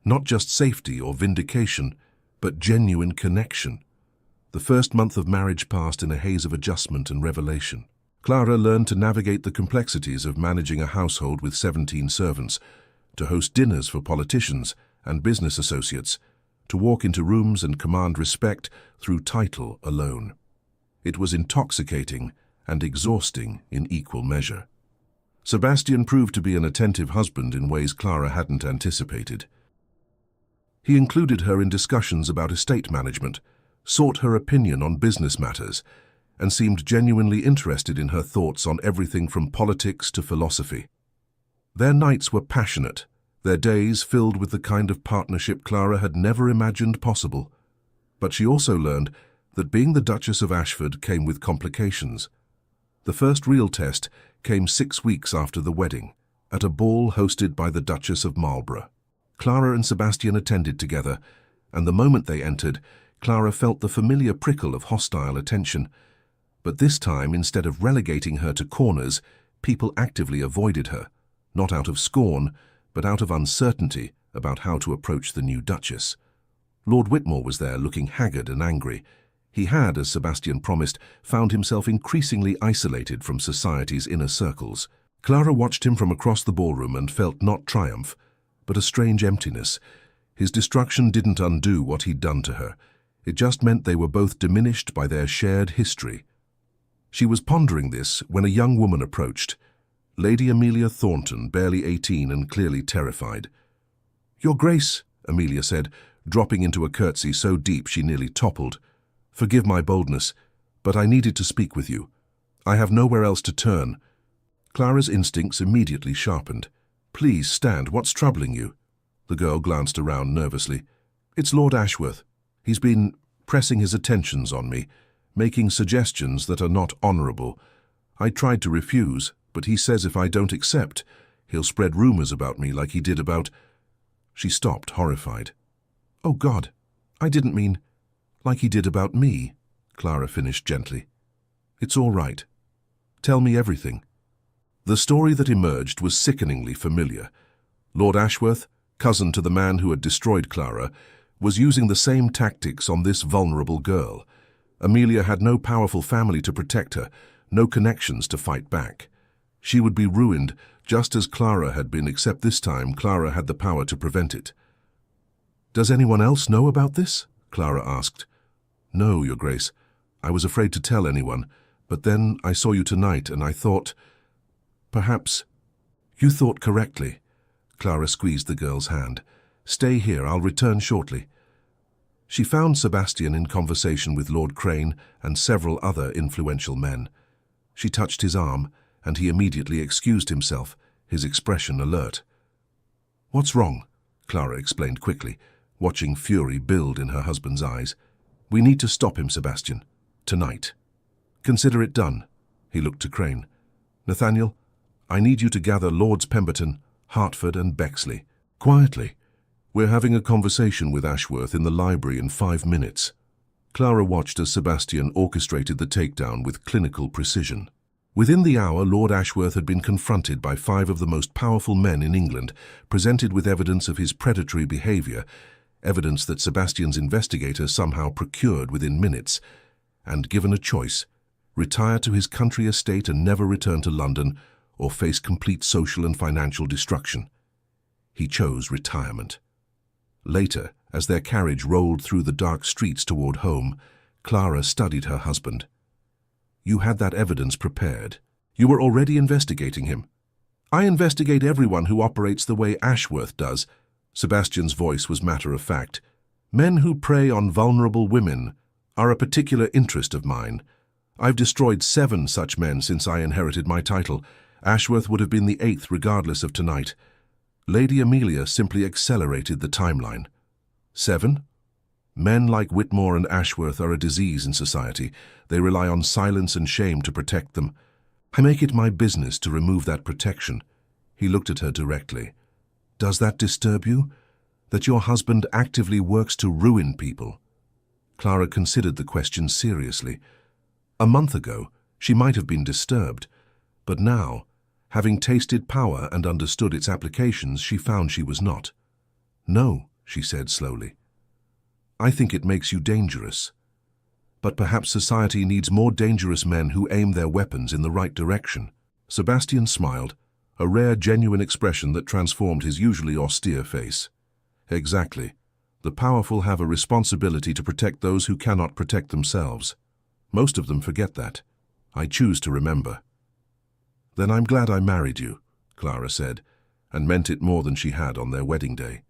Not just safety or vindication, but genuine connection. The first month of marriage passed in a haze of adjustment and revelation. Clara learned to navigate the complexities of managing a household with 17 servants, to host dinners for politicians and business associates, to walk into rooms and command respect through title alone. It was intoxicating and exhausting in equal measure. Sebastian proved to be an attentive husband in ways Clara hadn't anticipated. He included her in discussions about estate management, sought her opinion on business matters, and seemed genuinely interested in her thoughts on everything from politics to philosophy. Their nights were passionate, their days filled with the kind of partnership Clara had never imagined possible. But she also learned that being the Duchess of Ashford came with complications. The first real test came 6 weeks after the wedding, at a ball hosted by the Duchess of Marlborough. Clara and Sebastian attended together, and the moment they entered, Clara felt the familiar prickle of hostile attention. But this time, instead of relegating her to corners, people actively avoided her, not out of scorn, but out of uncertainty about how to approach the new Duchess. Lord Whitmore was there, looking haggard and angry. He had, as Sebastian promised, found himself increasingly isolated from society's inner circles. Clara watched him from across the ballroom and felt not triumph, but a strange emptiness. His destruction didn't undo what he'd done to her. It just meant they were both diminished by their shared history. She was pondering this when a young woman approached. Lady Amelia Thornton, barely 18 and clearly terrified. "Your Grace," Amelia said, dropping into a curtsy so deep she nearly toppled. "Forgive my boldness, but I needed to speak with you. I have nowhere else to turn." Clara's instincts immediately sharpened. "Please stand. What's troubling you?" The girl glanced around nervously. "It's Lord Ashworth. He's been pressing his attentions on me, making suggestions that are not honourable. I tried to refuse, but he says if I don't accept, he'll spread rumours about me like he did about—" She stopped, horrified. "Oh God, I didn't mean like he did about me," Clara finished gently. "It's all right. Tell me everything." The story that emerged was sickeningly familiar. Lord Ashworth, cousin to the man who had destroyed Clara, was using the same tactics on this vulnerable girl. Amelia had no powerful family to protect her, no connections to fight back. She would be ruined, just as Clara had been, except this time Clara had the power to prevent it. "Does anyone else know about this?" Clara asked. "No, Your Grace. I was afraid to tell anyone, but then I saw you tonight and I thought, perhaps—" "You thought correctly." Clara squeezed the girl's hand. "Stay here, I'll return shortly." She found Sebastian in conversation with Lord Crane and several other influential men. She touched his arm, and he immediately excused himself, his expression alert. "What's wrong?" Clara explained quickly, watching fury build in her husband's eyes. "We need to stop him, Sebastian. Tonight. Consider it done." He looked to Crane. "Nathaniel, I need you to gather Lords Pemberton, Hertford and Bexley. Quietly. We're having a conversation with Ashworth in the library in 5 minutes." Clara watched as Sebastian orchestrated the takedown with clinical precision. Within the hour, Lord Ashworth had been confronted by 5 of the most powerful men in England, presented with evidence of his predatory behavior, evidence that Sebastian's investigator somehow procured within minutes, and given a choice: retire to his country estate and never return to London, or face complete social and financial destruction. He chose retirement. Later, as their carriage rolled through the dark streets toward home, Clara studied her husband. "You had that evidence prepared. You were already investigating him." "I investigate everyone who operates the way Ashworth does." Sebastian's voice was matter-of-fact. "Men who prey on vulnerable women are a particular interest of mine. I've destroyed 7 such men since I inherited my title. Ashworth would have been the 8th regardless of tonight. Lady Amelia simply accelerated the timeline." 7? Men like Whitmore and Ashworth are a disease in society. They rely on silence and shame to protect them. I make it my business to remove that protection. He looked at her directly. "Does that disturb you? That your husband actively works to ruin people?" Clara considered the question seriously. A month ago, she might have been disturbed, but now, having tasted power and understood its applications, she found she was not. "No," she said slowly. "I think it makes you dangerous. But perhaps society needs more dangerous men who aim their weapons in the right direction." Sebastian smiled, a rare, genuine expression that transformed his usually austere face. "Exactly. The powerful have a responsibility to protect those who cannot protect themselves. Most of them forget that. I choose to remember." "Then I'm glad I married you," Clara said, and meant it more than she had on their wedding day.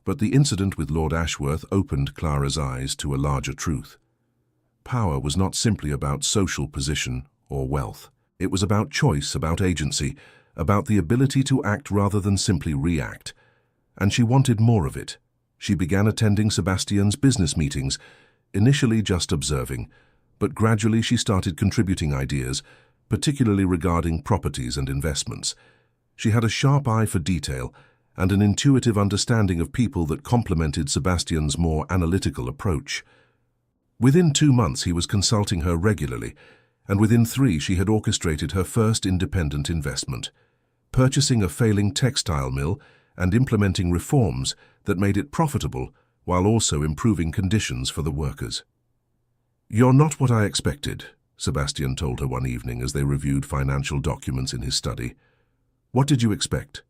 But the incident with Lord Ashworth opened Clara's eyes to a larger truth. Power was not simply about social position or wealth. It was about choice, about agency, about the ability to act rather than simply react. And she wanted more of it. She began attending Sebastian's business meetings, initially just observing, but gradually she started contributing ideas, particularly regarding properties and investments. She had a sharp eye for detail and an intuitive understanding of people that complemented Sebastian's more analytical approach. Within 2 months he was consulting her regularly, and within 3 she had orchestrated her first independent investment, purchasing a failing textile mill and implementing reforms that made it profitable while also improving conditions for the workers. "You're not what I expected," Sebastian told her one evening as they reviewed financial documents in his study. "What did you expect?"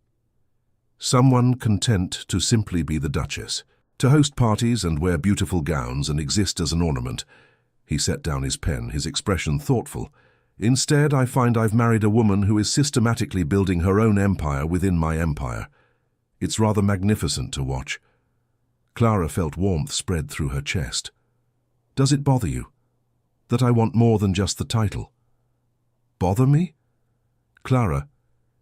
"Someone content to simply be the Duchess, to host parties and wear beautiful gowns and exist as an ornament." He set down his pen, his expression thoughtful. "Instead, I find I've married a woman who is systematically building her own empire within my empire. It's rather magnificent to watch." Clara felt warmth spread through her chest. "Does it bother you that I want more than just the title?" "Bother me?" "Clara,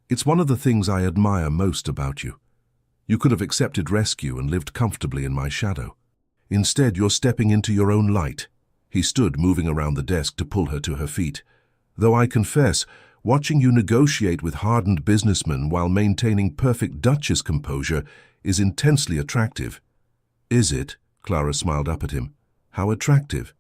it's one of the things I admire most about you. You could have accepted rescue and lived comfortably in my shadow. Instead, you're stepping into your own light." He stood, moving around the desk to pull her to her feet. "Though I confess, watching you negotiate with hardened businessmen while maintaining perfect Duchess composure is intensely attractive." "Is it?" Clara smiled up at him. "How attractive?"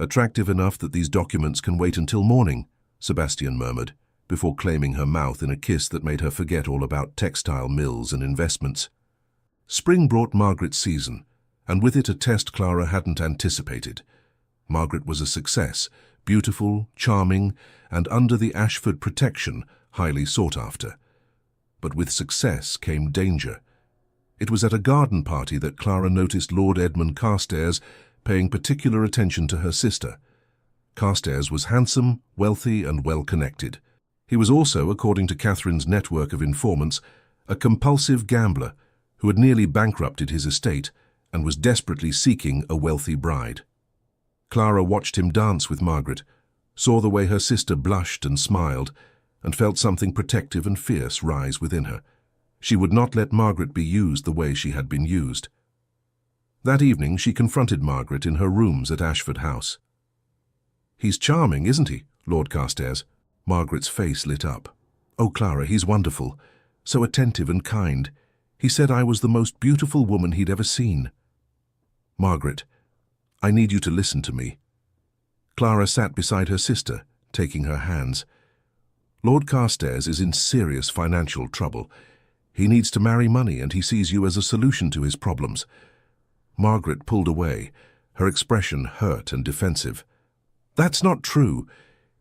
"Attractive enough that these documents can wait until morning," Sebastian murmured, before claiming her mouth in a kiss that made her forget all about textile mills and investments. Spring brought Margaret's season, and with it a test Clara hadn't anticipated. Margaret was a success, beautiful, charming, and under the Ashford protection, highly sought after. But with success came danger. It was at a garden party that Clara noticed Lord Edmund Carstairs paying particular attention to her sister. Carstairs was handsome, wealthy, and well-connected. He was also, according to Catherine's network of informants, a compulsive gambler who had nearly bankrupted his estate and was desperately seeking a wealthy bride. Clara watched him dance with Margaret, saw the way her sister blushed and smiled, and felt something protective and fierce rise within her. She would not let Margaret be used the way she had been used. That evening she confronted Margaret in her rooms at Ashford House. "He's charming, isn't he, Lord Carstairs?" Margaret's face lit up. "Oh, Clara, he's wonderful, so attentive and kind. He said I was the most beautiful woman he'd ever seen." "Margaret, I need you to listen to me." Clara sat beside her sister, taking her hands. "Lord Carstairs is in serious financial trouble. He needs to marry money, and he sees you as a solution to his problems." Margaret pulled away, her expression hurt and defensive. "That's not true.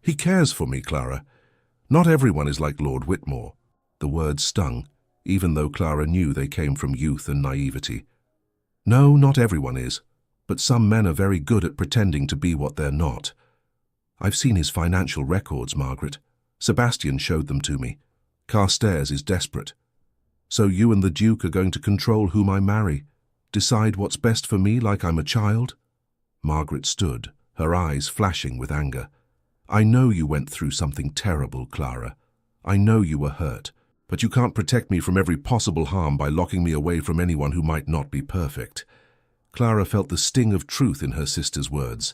He cares for me, Clara. Not everyone is like Lord Whitmore." The words stung, even though Clara knew they came from youth and naivety. "No, not everyone is, but some men are very good at pretending to be what they're not. I've seen his financial records, Margaret. Sebastian showed them to me. Carstairs is desperate. So you and the Duke are going to control whom I marry, decide what's best for me like I'm a child?" Margaret stood, her eyes flashing with anger. "I know you went through something terrible, Clara. I know you were hurt, but you can't protect me from every possible harm by locking me away from anyone who might not be perfect." Clara felt the sting of truth in her sister's words.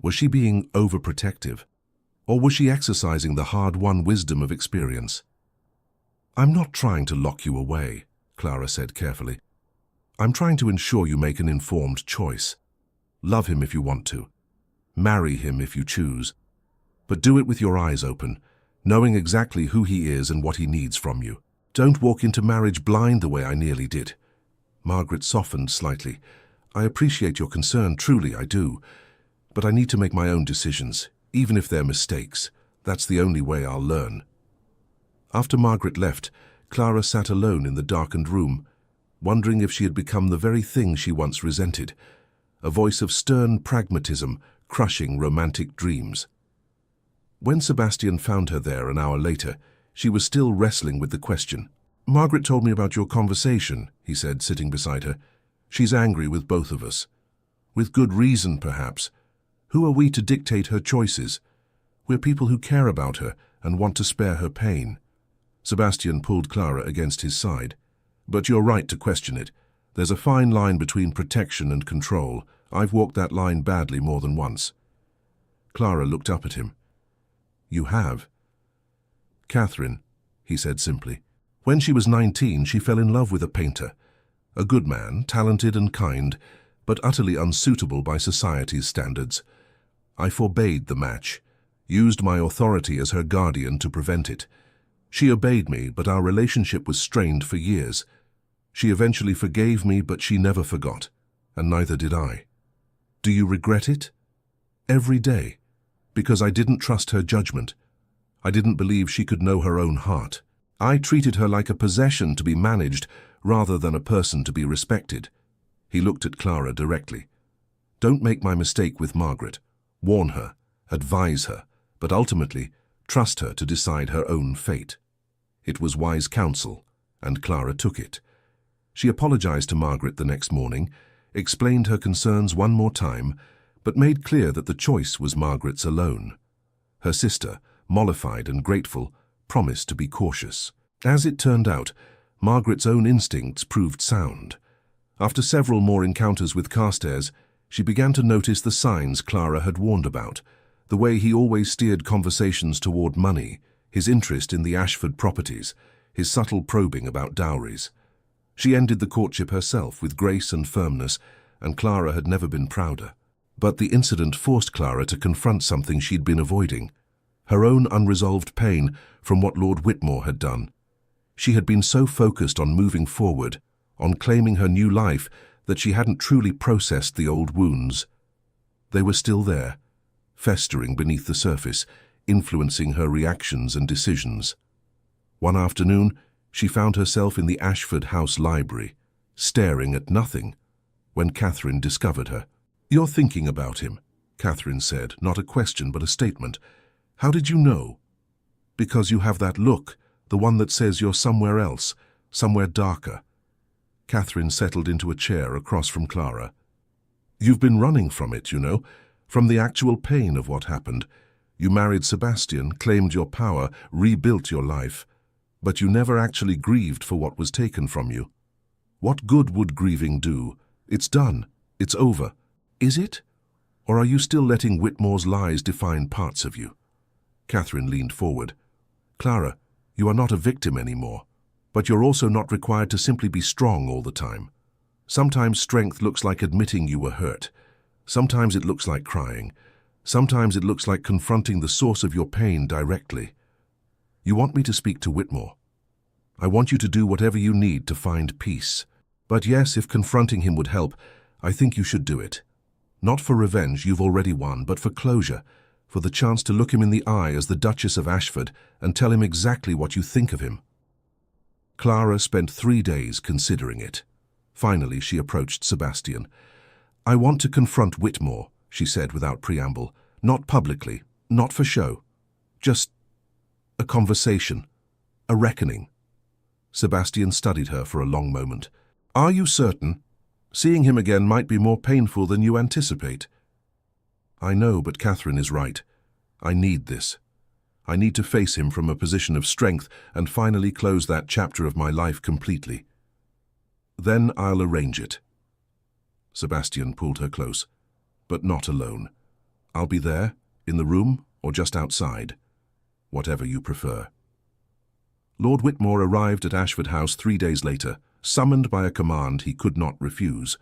Was she being overprotective? Or was she exercising the hard-won wisdom of experience? "I'm not trying to lock you away," Clara said carefully. "I'm trying to ensure you make an informed choice. Love him if you want to. Marry him if you choose. But do it with your eyes open, knowing exactly who he is and what he needs from you. Don't walk into marriage blind the way I nearly did." Margaret softened slightly. "I appreciate your concern, truly I do. But I need to make my own decisions, even if they're mistakes. That's the only way I'll learn." After Margaret left, Clara sat alone in the darkened room, wondering if she had become the very thing she once resented, a voice of stern pragmatism crushing romantic dreams. When Sebastian found her there an hour later, she was still wrestling with the question. "Margaret told me about your conversation," he said, sitting beside her. "She's angry with both of us. With good reason, perhaps. Who are we to dictate her choices? We're people who care about her and want to spare her pain." Sebastian pulled Clara against his side. "But you're right to question it. There's a fine line between protection and control. I've walked that line badly more than once." Clara looked up at him. "You have?" "Catherine," he said simply. "When she was 19, she fell in love with a painter. A good man, talented and kind, but utterly unsuitable by society's standards. I forbade the match, used my authority as her guardian to prevent it. She obeyed me, but our relationship was strained for years. She eventually forgave me, but she never forgot, and neither did I. Do you regret it? Every day, because I didn't trust her judgment. I didn't believe she could know her own heart. I treated her like a possession to be managed rather than a person to be respected." He looked at Clara directly. "Don't make my mistake with Margaret. Warn her, advise her, but ultimately trust her to decide her own fate." It was wise counsel, and Clara took it. She apologized to Margaret the next morning, explained her concerns one more time, but made clear that the choice was Margaret's alone. Her sister, mollified and grateful, promised to be cautious. As it turned out, Margaret's own instincts proved sound. After several more encounters with Carstairs, she began to notice the signs Clara had warned about, the way he always steered conversations toward money, his interest in the Ashford properties, his subtle probing about dowries. She ended the courtship herself with grace and firmness, and Clara had never been prouder. But the incident forced Clara to confront something she'd been avoiding, her own unresolved pain from what Lord Whitmore had done. She had been so focused on moving forward, on claiming her new life, that she hadn't truly processed the old wounds. They were still there, festering beneath the surface, influencing her reactions and decisions. One afternoon, she found herself in the Ashford House library, staring at nothing, when Catherine discovered her. "You're thinking about him," Catherine said, not a question but a statement. "How did you know?" "Because you have that look, the one that says you're somewhere else, somewhere darker." Catherine settled into a chair across from Clara. "You've been running from it, you know, from the actual pain of what happened. You married Sebastian, claimed your power, rebuilt your life, but you never actually grieved for what was taken from you. What good would grieving do? It's done. It's over. Is it? Or are you still letting Whitmore's lies define parts of you?" Catherine leaned forward. "Clara, you are not a victim anymore, but you're also not required to simply be strong all the time. Sometimes strength looks like admitting you were hurt. Sometimes it looks like crying. Sometimes it looks like confronting the source of your pain directly. You want me to speak to Whitmore. I want you to do whatever you need to find peace. But yes, if confronting him would help, I think you should do it. Not for revenge, you've already won, but for closure, for the chance to look him in the eye as the Duchess of Ashford and tell him exactly what you think of him. Clara spent 3 days considering it. Finally, she approached Sebastian. I want to confront Whitmore, she said without preamble. Not publicly, not for show. Just a conversation, a reckoning. Sebastian studied her for a long moment. Are you certain? Seeing him again might be more painful than you anticipate. I know, but Catherine is right. I need this. I need to face him from a position of strength and finally close that chapter of my life completely. Then I'll arrange it. Sebastian pulled her close. But not alone. I'll be there, in the room, or just outside. Whatever you prefer. Lord Whitmore arrived at Ashford House 3 days later, summoned by a command he could not refuse.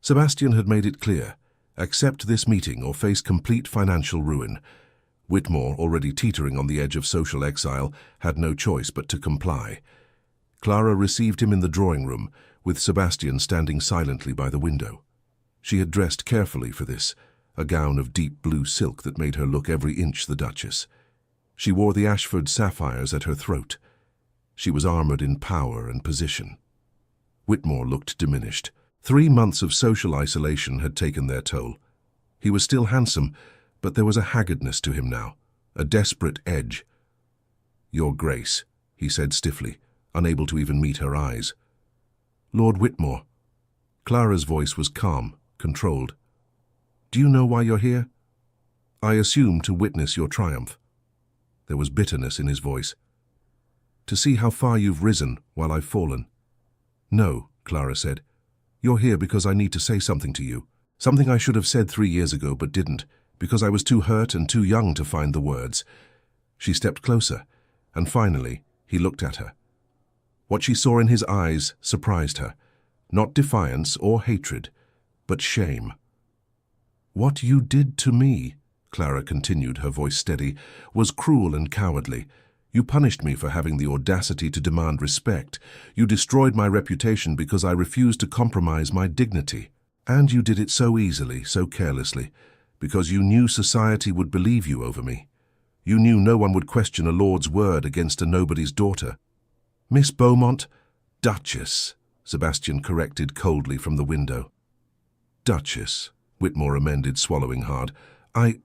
Sebastian had made it clear, accept this meeting or face complete financial ruin. Whitmore, already teetering on the edge of social exile, had no choice but to comply. Clara received him in the drawing room, with Sebastian standing silently by the window. She had dressed carefully for this, a gown of deep blue silk that made her look every inch the Duchess. She wore the Ashford sapphires at her throat. She was armoured in power and position. Whitmore looked diminished. 3 months of social isolation had taken their toll. He was still handsome, but there was a haggardness to him now, a desperate edge. Your Grace, he said stiffly, unable to even meet her eyes. Lord Whitmore. Clara's voice was calm, controlled. Do you know why you're here? I assume to witness your triumph. There was bitterness in his voice. To see how far you've risen while I've fallen. No, Clara said. You're here because I need to say something to you. Something I should have said 3 years ago but didn't, because I was too hurt and too young to find the words. She stepped closer, and finally he looked at her. What she saw in his eyes surprised her. Not defiance or hatred, but shame. What you did to me, Clara continued, her voice steady, was cruel and cowardly. You punished me for having the audacity to demand respect. You destroyed my reputation because I refused to compromise my dignity. And you did it so easily, so carelessly, because you knew society would believe you over me. You knew no one would question a lord's word against a nobody's daughter. Miss Beaumont, Duchess, Sebastian corrected coldly from the window. Duchess, Whitmore amended, swallowing hard. I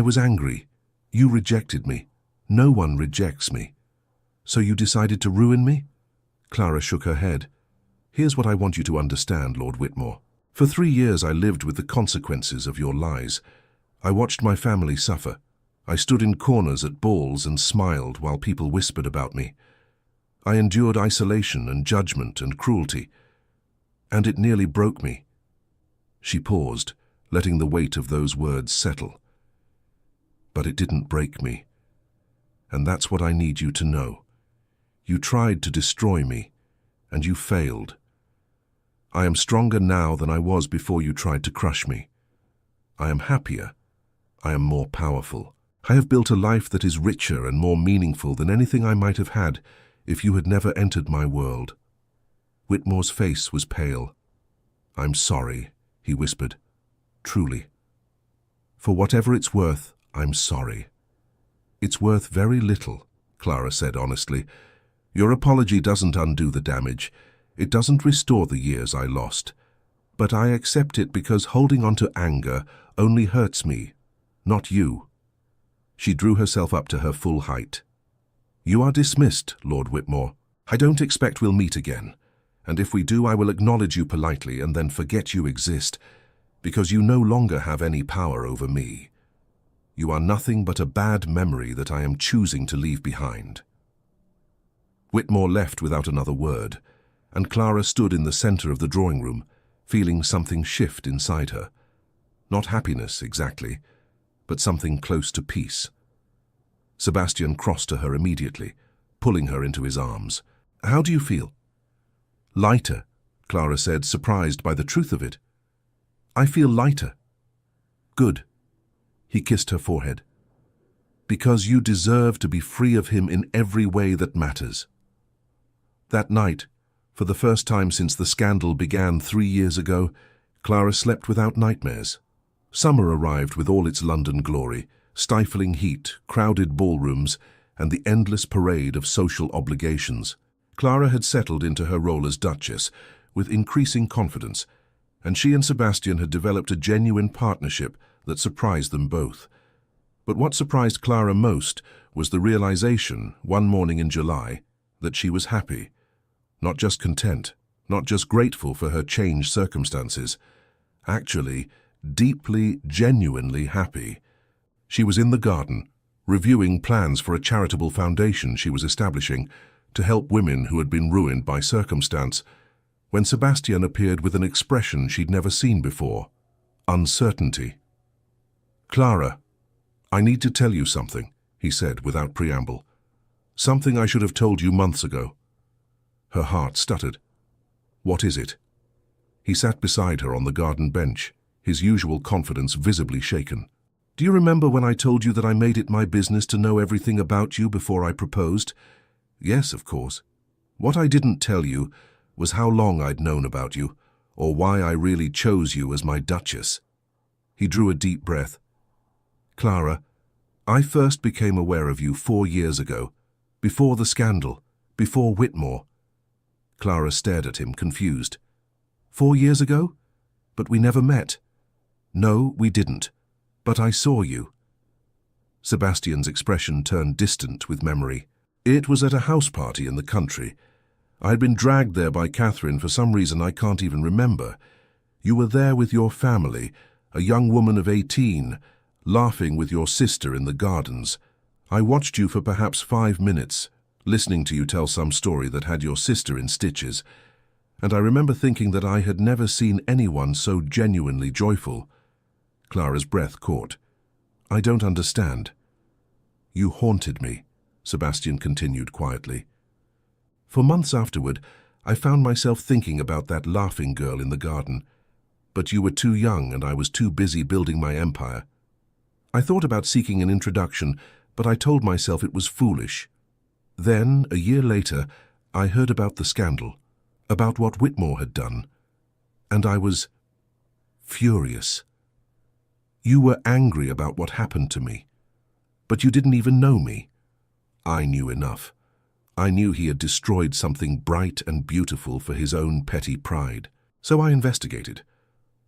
was angry. You rejected me. No one rejects me. So you decided to ruin me? Clara shook her head. Here's what I want you to understand, Lord Whitmore. For 3 years I lived with the consequences of your lies. I watched my family suffer. I stood in corners at balls and smiled while people whispered about me. I endured isolation and judgment and cruelty, and it nearly broke me. She paused, letting the weight of those words settle. But it didn't break me. And that's what I need you to know. You tried to destroy me, and you failed. I am stronger now than I was before you tried to crush me. I am happier. I am more powerful. I have built a life that is richer and more meaningful than anything I might have had if you had never entered my world. Whitmore's face was pale. I'm sorry, he whispered. Truly. For whatever it's worth, I'm sorry. It's worth very little, Clara said honestly. Your apology doesn't undo the damage. It doesn't restore the years I lost. But I accept it because holding on to anger only hurts me, not you. She drew herself up to her full height. You are dismissed, Lord Whitmore. I don't expect we'll meet again. And if we do, I will acknowledge you politely and then forget you exist, because you no longer have any power over me. You are nothing but a bad memory that I am choosing to leave behind. Whitmore left without another word, and Clara stood in the center of the drawing room, feeling something shift inside her. Not happiness, exactly, but something close to peace. Sebastian crossed to her immediately, pulling her into his arms. How do you feel? Lighter, Clara said, surprised by the truth of it. I feel lighter. Good. He kissed her forehead. Because you deserve to be free of him in every way that matters. That night, for the first time since the scandal began 3 years ago, Clara slept without nightmares. Summer arrived with all its London glory, stifling heat, crowded ballrooms, and the endless parade of social obligations. Clara had settled into her role as Duchess with increasing confidence, and she and Sebastian had developed a genuine partnership that surprised them both. But what surprised Clara most was the realization, one morning in July, that she was happy. Not just content, not just grateful for her changed circumstances. Actually, deeply, genuinely happy. She was in the garden, reviewing plans for a charitable foundation she was establishing to help women who had been ruined by circumstance, when Sebastian appeared with an expression she'd never seen before: uncertainty. "Clara, I need to tell you something," he said without preamble. "Something I should have told you months ago." Her heart stuttered. "What is it?" He sat beside her on the garden bench, his usual confidence visibly shaken. "Do you remember when I told you that I made it my business to know everything about you before I proposed?" "Yes, of course. What I didn't tell you was how long I'd known about you, or why I really chose you as my Duchess." He drew a deep breath. "Clara, I first became aware of you 4 years ago, before the scandal, before Whitmore." Clara stared at him, confused. 4 years ago? But we never met." "No, we didn't. But I saw you." Sebastian's expression turned distant with memory. "It was at a house party in the country. I had been dragged there by Catherine for some reason I can't even remember. You were there with your family, a young woman of 18, laughing with your sister in the gardens. I watched you for perhaps 5 minutes, listening to you tell some story that had your sister in stitches, and I remember thinking that I had never seen anyone so genuinely joyful." Clara's breath caught. "I don't understand." "You haunted me," Sebastian continued quietly. "For months afterward, I found myself thinking about that laughing girl in the garden. But you were too young and I was too busy building my empire. I thought about seeking an introduction, but I told myself it was foolish. Then, a year later, I heard about the scandal, about what Whitmore had done, and I was furious. You were angry about what happened to me, but you didn't even know me. I knew enough. I knew he had destroyed something bright and beautiful for his own petty pride. So I investigated.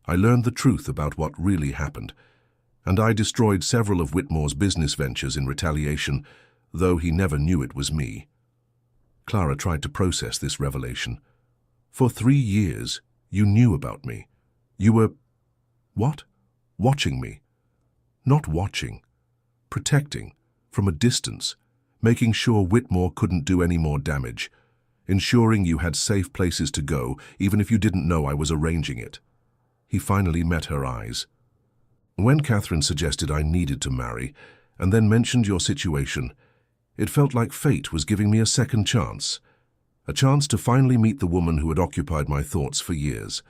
I learned the truth about what really happened, and I destroyed several of Whitmore's business ventures in retaliation, though he never knew it was me." Clara tried to process this revelation. "For 3 years, you knew about me. You were... what? Watching me. Not watching. Protecting, from a distance, making sure Whitmore couldn't do any more damage, ensuring you had safe places to go, even if you didn't know I was arranging it." He finally met her eyes. "When Catherine suggested I needed to marry, and then mentioned your situation, it felt like fate was giving me a second chance. A chance to finally meet the woman who had occupied my thoughts for years.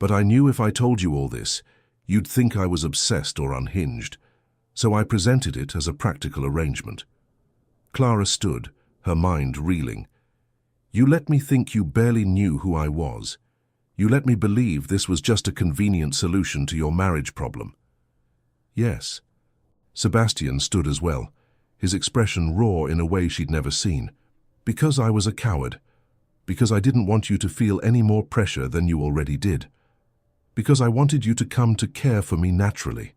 But I knew if I told you all this, you'd think I was obsessed or unhinged, so I presented it as a practical arrangement." Clara stood, her mind reeling. "You let me think you barely knew who I was. You let me believe this was just a convenient solution to your marriage problem." "Yes." Sebastian stood as well, his expression raw in a way she'd never seen. "Because I was a coward. Because I didn't want you to feel any more pressure than you already did. Because I wanted you to come to care for me naturally.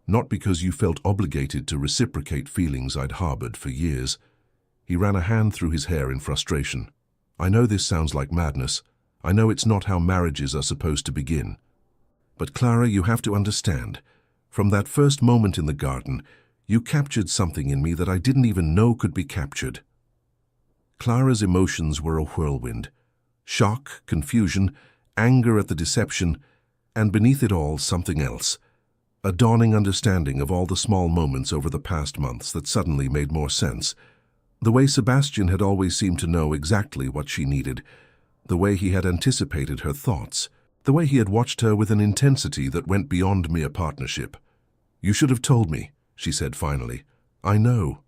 Not because you felt obligated to reciprocate feelings I'd harbored for years." He ran a hand through his hair in frustration. "I know this sounds like madness. I know it's not how marriages are supposed to begin. But Clara, you have to understand, from that first moment in the garden, you captured something in me that I didn't even know could be captured." Clara's emotions were a whirlwind. Shock, confusion, anger at the deception, and beneath it all, something else. A dawning understanding of all the small moments over the past months that suddenly made more sense. The way Sebastian had always seemed to know exactly what she needed, the way he had anticipated her thoughts. The way he had watched her with an intensity that went beyond mere partnership. "You should have told me," she said finally. "I know.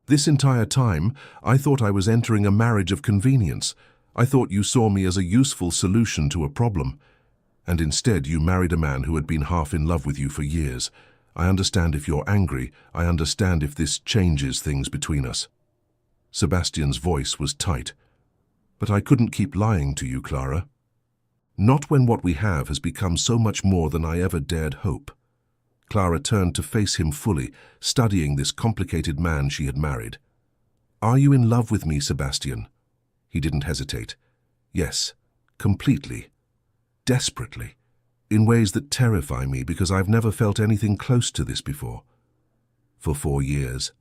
This entire time, I thought I was entering a marriage of convenience. I thought you saw me as a useful solution to a problem. And instead you married a man who had been half in love with you for years. I understand if you're angry. I understand if this changes things between us." Sebastian's voice was tight. "But I couldn't keep lying to you, Clara. Not when what we have has become so much more than I ever dared hope." Clara turned to face him fully, studying this complicated man she had married. "Are you in love with me, Sebastian?" He didn't hesitate. "Yes, completely. Desperately. In ways that terrify me because I've never felt anything close to this before. For 4 years.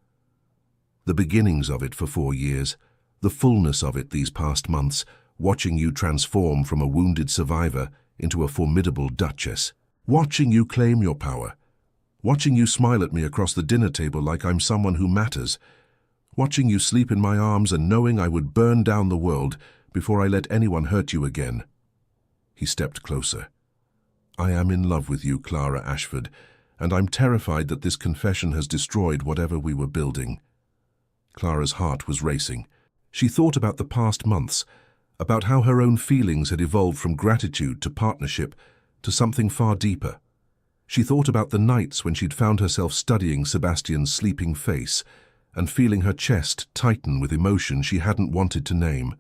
The beginnings of it for 4 years. The fullness of it these past months, watching you transform from a wounded survivor into a formidable duchess. Watching you claim your power. Watching you smile at me across the dinner table like I'm someone who matters. Watching you sleep in my arms and knowing I would burn down the world before I let anyone hurt you again." He stepped closer. "I am in love with you, Clara Ashford, and I'm terrified that this confession has destroyed whatever we were building." Clara's heart was racing. She thought about the past months, about how her own feelings had evolved from gratitude to partnership to something far deeper. She thought about the nights when she'd found herself studying Sebastian's sleeping face and feeling her chest tighten with emotion she hadn't wanted to name.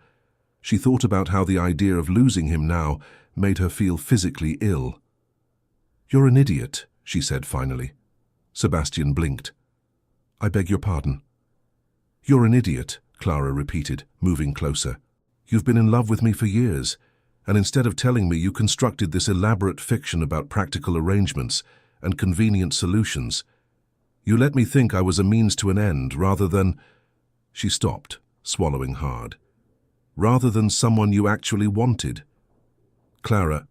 She thought about how the idea of losing him now made her feel physically ill. "You're an idiot," she said finally. Sebastian blinked. "I beg your pardon." "You're an idiot," Clara repeated, moving closer. "You've been in love with me for years, and instead of telling me, you constructed this elaborate fiction about practical arrangements and convenient solutions. You let me think I was a means to an end rather than—" She stopped, swallowing hard. "Rather than someone you actually wanted." "Clara,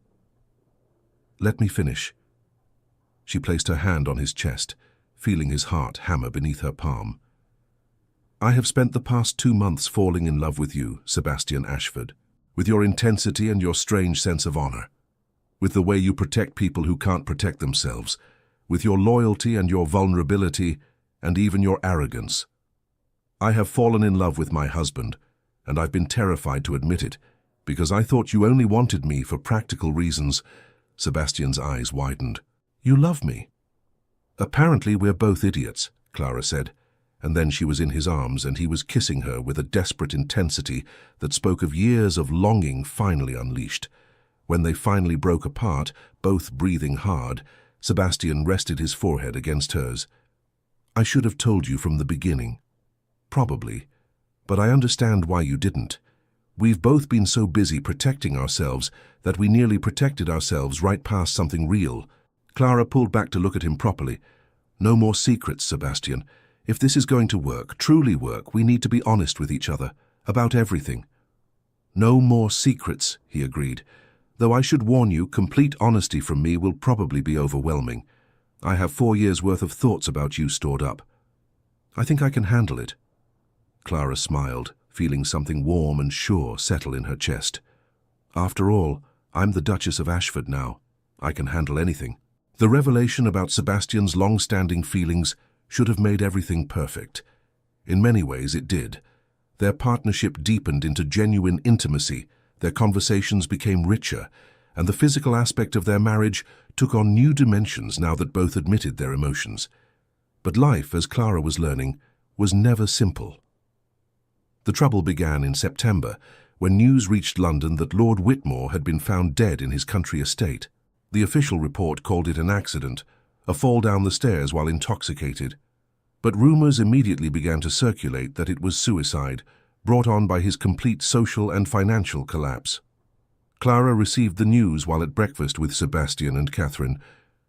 let me finish." She placed her hand on his chest, feeling his heart hammer beneath her palm. "I have spent the past 2 months falling in love with you, Sebastian Ashford, with your intensity and your strange sense of honor, with the way you protect people who can't protect themselves, with your loyalty and your vulnerability and even your arrogance. I have fallen in love with my husband, and I've been terrified to admit it, because I thought you only wanted me for practical reasons." Sebastian's eyes widened. "You love me." "Apparently we're both idiots," Clara said, and then she was in his arms and he was kissing her with a desperate intensity that spoke of years of longing finally unleashed. When they finally broke apart, both breathing hard, Sebastian rested his forehead against hers. "I should have told you from the beginning. Probably. But I understand why you didn't. We've both been so busy protecting ourselves that we nearly protected ourselves right past something real." Clara pulled back to look at him properly. "No more secrets, Sebastian. If this is going to work, truly work, we need to be honest with each other, about everything." "No more secrets," he agreed. "Though I should warn you, complete honesty from me will probably be overwhelming. I have 4 years' worth of thoughts about you stored up. I think I can handle it." Clara smiled, feeling something warm and sure settle in her chest. "After all, I'm the Duchess of Ashford now. I can handle anything." The revelation about Sebastian's long-standing feelings should have made everything perfect. In many ways it did. Their partnership deepened into genuine intimacy, their conversations became richer, and the physical aspect of their marriage took on new dimensions now that both admitted their emotions. But life, as Clara was learning, was never simple. The trouble began in September, when news reached London that Lord Whitmore had been found dead in his country estate. The official report called it an accident, a fall down the stairs while intoxicated. But rumors immediately began to circulate that it was suicide, brought on by his complete social and financial collapse. Clara received the news while at breakfast with Sebastian and Catherine.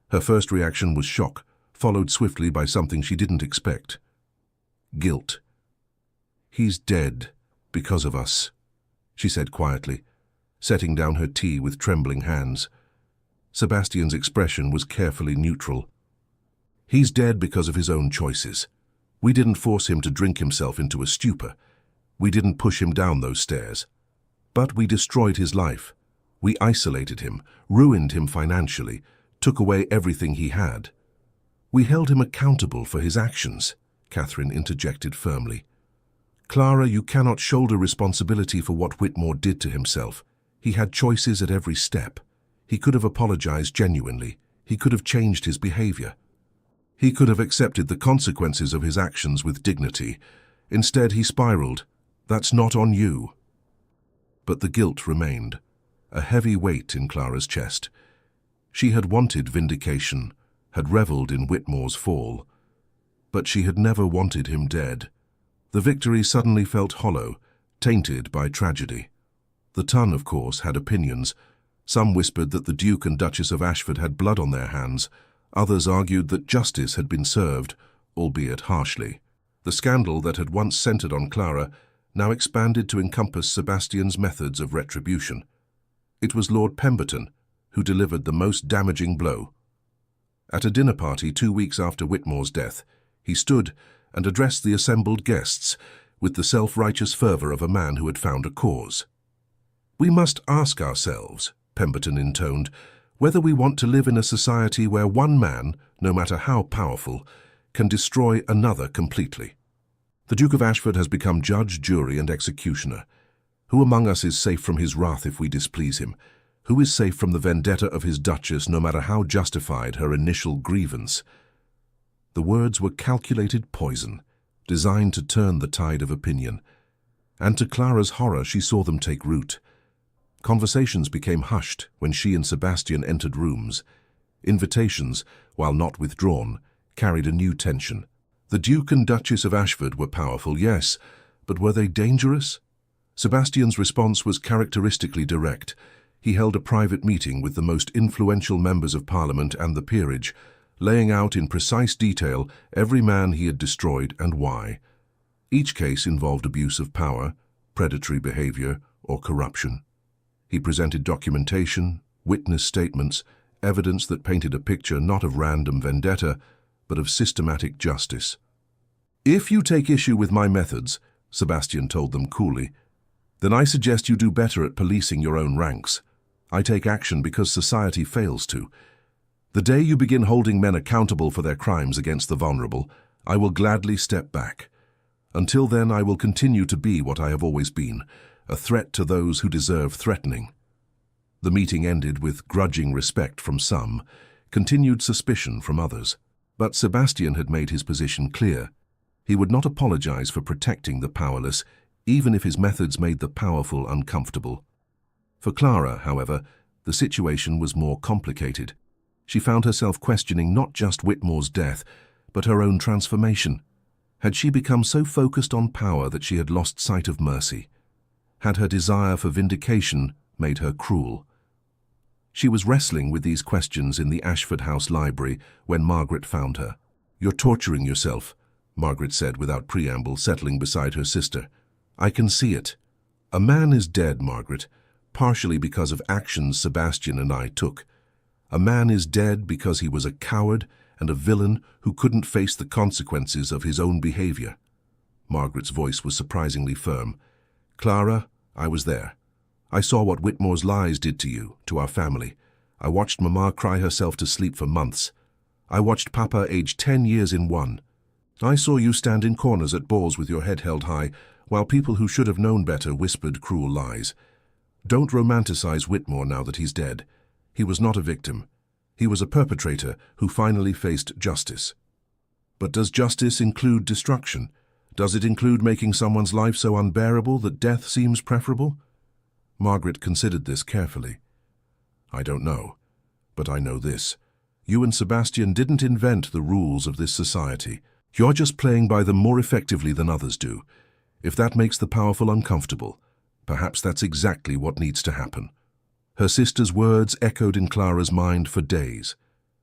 Her first reaction was shock, followed swiftly by something she didn't expect. Guilt. "He's dead, because of us," she said quietly, setting down her tea with trembling hands. Sebastian's expression was carefully neutral. "He's dead because of his own choices. We didn't force him to drink himself into a stupor. We didn't push him down those stairs. But we destroyed his life. We isolated him, ruined him financially, took away everything he had. We held him accountable for his actions, Catherine interjected firmly. Clara, you cannot shoulder responsibility for what Whitmore did to himself. He had choices at every step. He could have apologized genuinely. He could have changed his behavior. He could have accepted the consequences of his actions with dignity. Instead, he spiraled. That's not on you. But the guilt remained, a heavy weight in Clara's chest. She had wanted vindication, had reveled in Whitmore's fall, but she had never wanted him dead. The victory suddenly felt hollow, tainted by tragedy. The Ton, of course, had opinions. Some whispered that the Duke and Duchess of Ashford had blood on their hands. Others argued that justice had been served, albeit harshly. The scandal that had once centered on Clara now expanded to encompass Sebastian's methods of retribution. It was Lord Pemberton who delivered the most damaging blow. At a dinner party 2 weeks after Whitmore's death, he stood and addressed the assembled guests with the self-righteous fervor of a man who had found a cause. We must ask ourselves, Pemberton intoned, whether we want to live in a society where one man, no matter how powerful, can destroy another completely. The Duke of Ashford has become judge, jury, and executioner. Who among us is safe from his wrath if we displease him? Who is safe from the vendetta of his Duchess, no matter how justified her initial grievance? The words were calculated poison, designed to turn the tide of opinion. And to Clara's horror, she saw them take root. Conversations became hushed when she and Sebastian entered rooms. Invitations, while not withdrawn, carried a new tension. The Duke and Duchess of Ashford were powerful, yes, but were they dangerous? Sebastian's response was characteristically direct. He held a private meeting with the most influential members of Parliament and the peerage, laying out in precise detail every man he had destroyed and why. Each case involved abuse of power, predatory behavior, or corruption. He presented documentation, witness statements, evidence that painted a picture not of random vendetta, but of systematic justice. If you take issue with my methods, Sebastian told them coolly, then I suggest you do better at policing your own ranks. I take action because society fails to. The day you begin holding men accountable for their crimes against the vulnerable, I will gladly step back. Until then, I will continue to be what I have always been, a threat to those who deserve threatening. The meeting ended with grudging respect from some, continued suspicion from others. But Sebastian had made his position clear. He would not apologize for protecting the powerless, even if his methods made the powerful uncomfortable. For Clara, however, the situation was more complicated. She found herself questioning not just Whitmore's death, but her own transformation. Had she become so focused on power that she had lost sight of mercy? Had her desire for vindication made her cruel? She was wrestling with these questions in the Ashford House library when Margaret found her. "You're torturing yourself," Margaret said without preamble, settling beside her sister. "I can see it. A man is dead, Margaret, partially because of actions Sebastian and I took. A man is dead because he was a coward and a villain who couldn't face the consequences of his own behavior." Margaret's voice was surprisingly firm. "Clara, I was there. I saw what Whitmore's lies did to you, to our family. I watched Mama cry herself to sleep for months. I watched Papa age 10 years in one. I saw you stand in corners at balls with your head held high, while people who should have known better whispered cruel lies. Don't romanticize Whitmore now that he's dead. He was not a victim. He was a perpetrator who finally faced justice. But does justice include destruction? Does it include making someone's life so unbearable that death seems preferable?" Margaret considered this carefully. "I don't know, but I know this. You and Sebastian didn't invent the rules of this society. You're just playing by them more effectively than others do. If that makes the powerful uncomfortable, perhaps that's exactly what needs to happen." Her sister's words echoed in Clara's mind for days,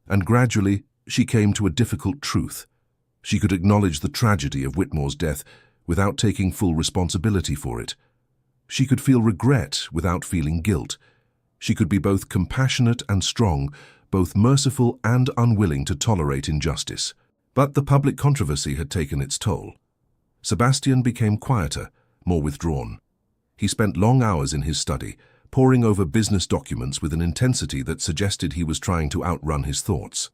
and gradually she came to a difficult truth. She could acknowledge the tragedy of Whitmore's death without taking full responsibility for it. She could feel regret without feeling guilt. She could be both compassionate and strong, both merciful and unwilling to tolerate injustice. But the public controversy had taken its toll. Sebastian became quieter, more withdrawn. He spent long hours in his study, poring over business documents with an intensity that suggested he was trying to outrun his thoughts.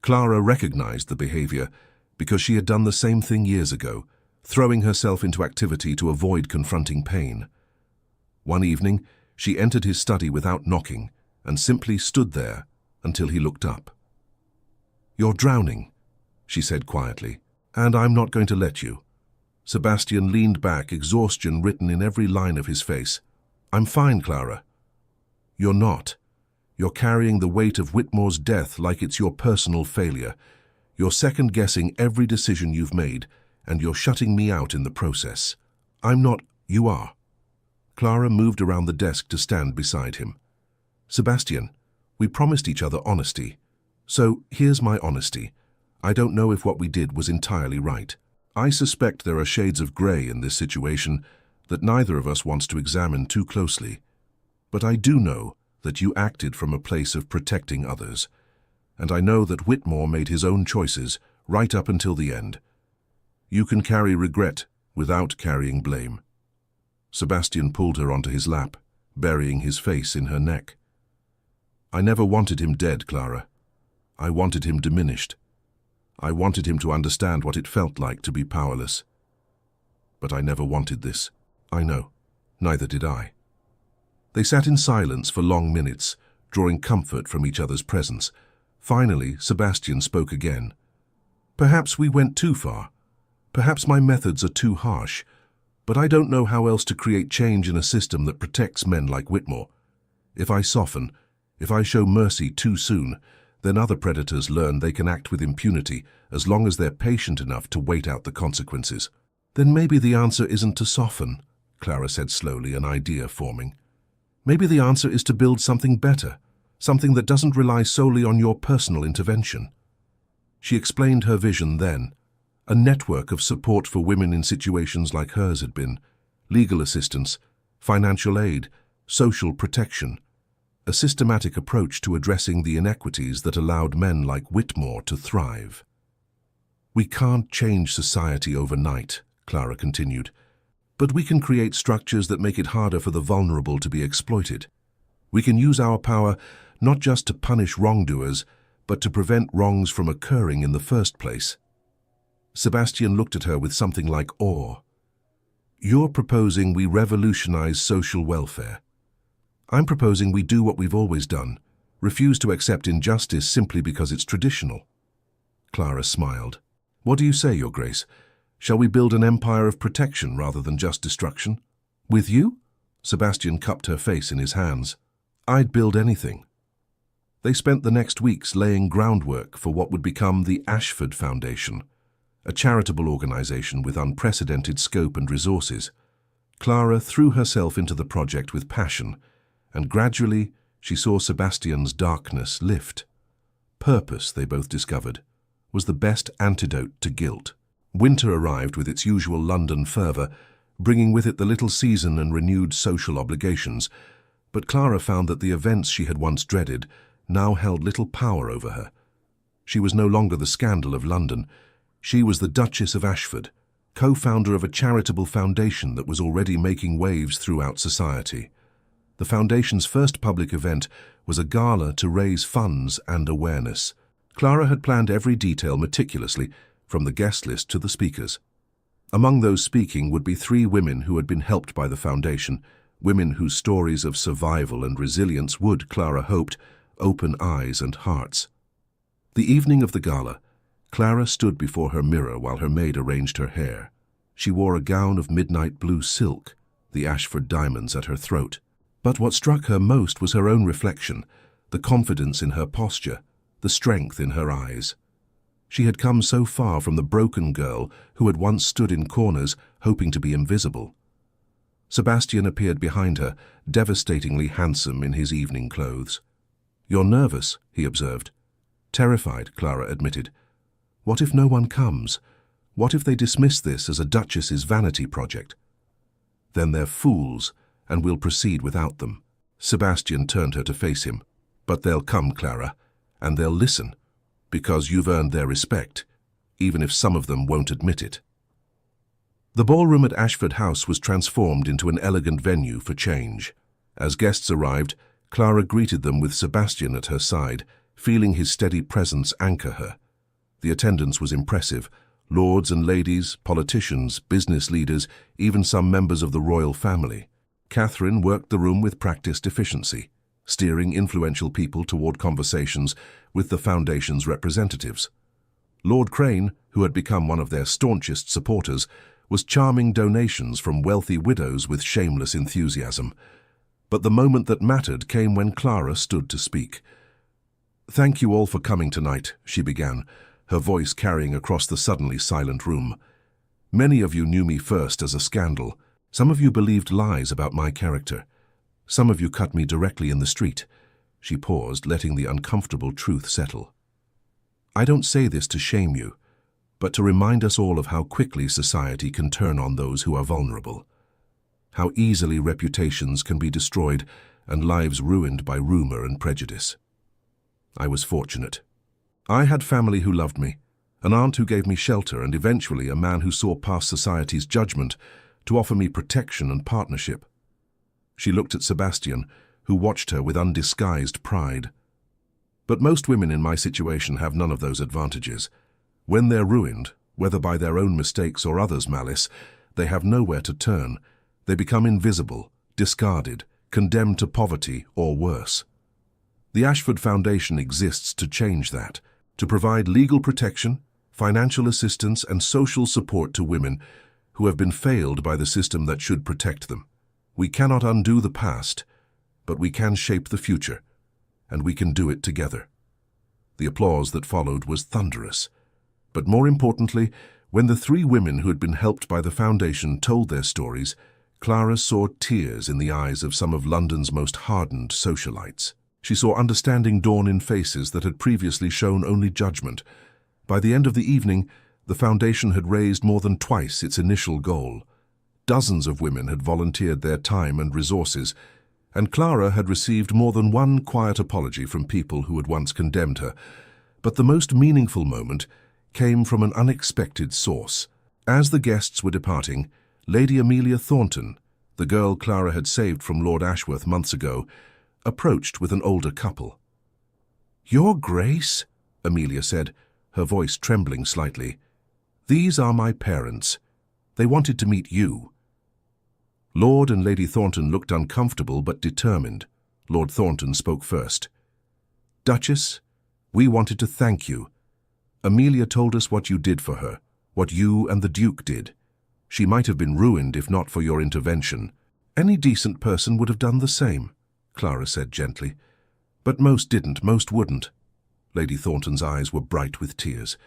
Clara recognized the behavior because she had done the same thing years ago, throwing herself into activity to avoid confronting pain. One evening, she entered his study without knocking and simply stood there until he looked up. "You're drowning," she said quietly, "and I'm not going to let you." Sebastian leaned back, exhaustion written in every line of his face. "I'm fine, Clara." "You're not. You're carrying the weight of Whitmore's death like it's your personal failure. You're second-guessing every decision you've made, and you're shutting me out in the process." "I'm not." "You are." Clara moved around the desk to stand beside him. "Sebastian, we promised each other honesty. So here's my honesty. I don't know if what we did was entirely right. I suspect there are shades of grey in this situation that neither of us wants to examine too closely. But I do know that you acted from a place of protecting others. And I know that Whitmore made his own choices right up until the end. You can carry regret without carrying blame." Sebastian pulled her onto his lap, burying his face in her neck. "I never wanted him dead, Clara. I wanted him diminished. I wanted him to understand what it felt like to be powerless. But I never wanted this. I know. Neither did I." They sat in silence for long minutes, drawing comfort from each other's presence. Finally, Sebastian spoke again. "Perhaps we went too far. Perhaps my methods are too harsh. But I don't know how else to create change in a system that protects men like Whitmore. If I soften, if I show mercy too soon, then other predators learn they can act with impunity as long as they're patient enough to wait out the consequences." "Then maybe the answer isn't to soften," Clara said slowly, an idea forming. "Maybe the answer is to build something better, something that doesn't rely solely on your personal intervention." She explained her vision then, a network of support for women in situations like hers had been, legal assistance, financial aid, social protection, a systematic approach to addressing the inequities that allowed men like Whitmore to thrive. "We can't change society overnight," Clara continued, "but we can create structures that make it harder for the vulnerable to be exploited. We can use our power not just to punish wrongdoers, but to prevent wrongs from occurring in the first place." Sebastian looked at her with something like awe. "You're proposing we revolutionize social welfare. I'm proposing we do what we've always done, refuse to accept injustice simply because it's traditional." Clara smiled. "What do you say, Your Grace? Shall we build an empire of protection rather than just destruction?" "With you?" Sebastian cupped her face in his hands. "I'd build anything." They spent the next weeks laying groundwork for what would become the Ashford Foundation, a charitable organization with unprecedented scope and resources. Clara threw herself into the project with passion, and gradually she saw Sebastian's darkness lift. Purpose, they both discovered, was the best antidote to guilt. Winter arrived with its usual London fervour, bringing with it the little season and renewed social obligations, but Clara found that the events she had once dreaded now held little power over her. She was no longer the scandal of London. She was the Duchess of Ashford, co-founder of a charitable foundation that was already making waves throughout society. The foundation's first public event was a gala to raise funds and awareness. Clara had planned every detail meticulously, from the guest list to the speakers. Among those speaking would be 3 women who had been helped by the foundation, women whose stories of survival and resilience would, Clara hoped, open eyes and hearts. The evening of the gala, Clara stood before her mirror while her maid arranged her hair. She wore a gown of midnight blue silk, the Ashford diamonds at her throat. But what struck her most was her own reflection, the confidence in her posture, the strength in her eyes. She had come so far from the broken girl who had once stood in corners hoping to be invisible. Sebastian appeared behind her, devastatingly handsome in his evening clothes. "You're nervous," he observed. "Terrified," Clara admitted. "What if no one comes? What if they dismiss this as a duchess's vanity project?" "Then they're fools, and we'll proceed without them." Sebastian turned her to face him. "But they'll come, Clara, and they'll listen, because you've earned their respect, even if some of them won't admit it." The ballroom at Ashford House was transformed into an elegant venue for change. As guests arrived, Clara greeted them with Sebastian at her side, feeling his steady presence anchor her. The attendance was impressive. Lords and ladies, politicians, business leaders, even some members of the royal family. Catherine worked the room with practiced efficiency, steering influential people toward conversations with the Foundation's representatives. Lord Crane, who had become one of their staunchest supporters, was charming donations from wealthy widows with shameless enthusiasm. But the moment that mattered came when Clara stood to speak. "Thank you all for coming tonight," she began, her voice carrying across the suddenly silent room. "Many of you knew me first as a scandal. Some of you believed lies about my character. Some of you cut me directly in the street." She paused, letting the uncomfortable truth settle. "I don't say this to shame you, but to remind us all of how quickly society can turn on those who are vulnerable. How easily reputations can be destroyed and lives ruined by rumor and prejudice. I was fortunate. I had family who loved me, an aunt who gave me shelter, and eventually a man who saw past society's judgment to offer me protection and partnership." She looked at Sebastian, who watched her with undisguised pride. "But most women in my situation have none of those advantages. When they're ruined, whether by their own mistakes or others' malice, they have nowhere to turn. They become invisible, discarded, condemned to poverty or worse. The Ashford Foundation exists to change that, to provide legal protection, financial assistance, and social support to women who have been failed by the system that should protect them. We cannot undo the past, but we can shape the future, and we can do it together." The applause that followed was thunderous. But more importantly, when the three women who had been helped by the Foundation told their stories, Clara saw tears in the eyes of some of London's most hardened socialites. She saw understanding dawn in faces that had previously shown only judgment. By the end of the evening, the Foundation had raised more than twice its initial goal. Dozens of women had volunteered their time and resources, and Clara had received more than one quiet apology from people who had once condemned her. But the most meaningful moment came from an unexpected source. As the guests were departing, Lady Amelia Thornton, the girl Clara had saved from Lord Ashworth months ago, approached with an older couple. "Your Grace," Amelia said, her voice trembling slightly, "these are my parents. They wanted to meet you." Lord and Lady Thornton looked uncomfortable but determined. Lord Thornton spoke first. "Duchess, we wanted to thank you. Amelia told us what you did for her, what you and the Duke did. She might have been ruined if not for your intervention. Any decent person would have done the same," Clara said gently. "But most didn't, most wouldn't." Lady Thornton's eyes were bright with tears.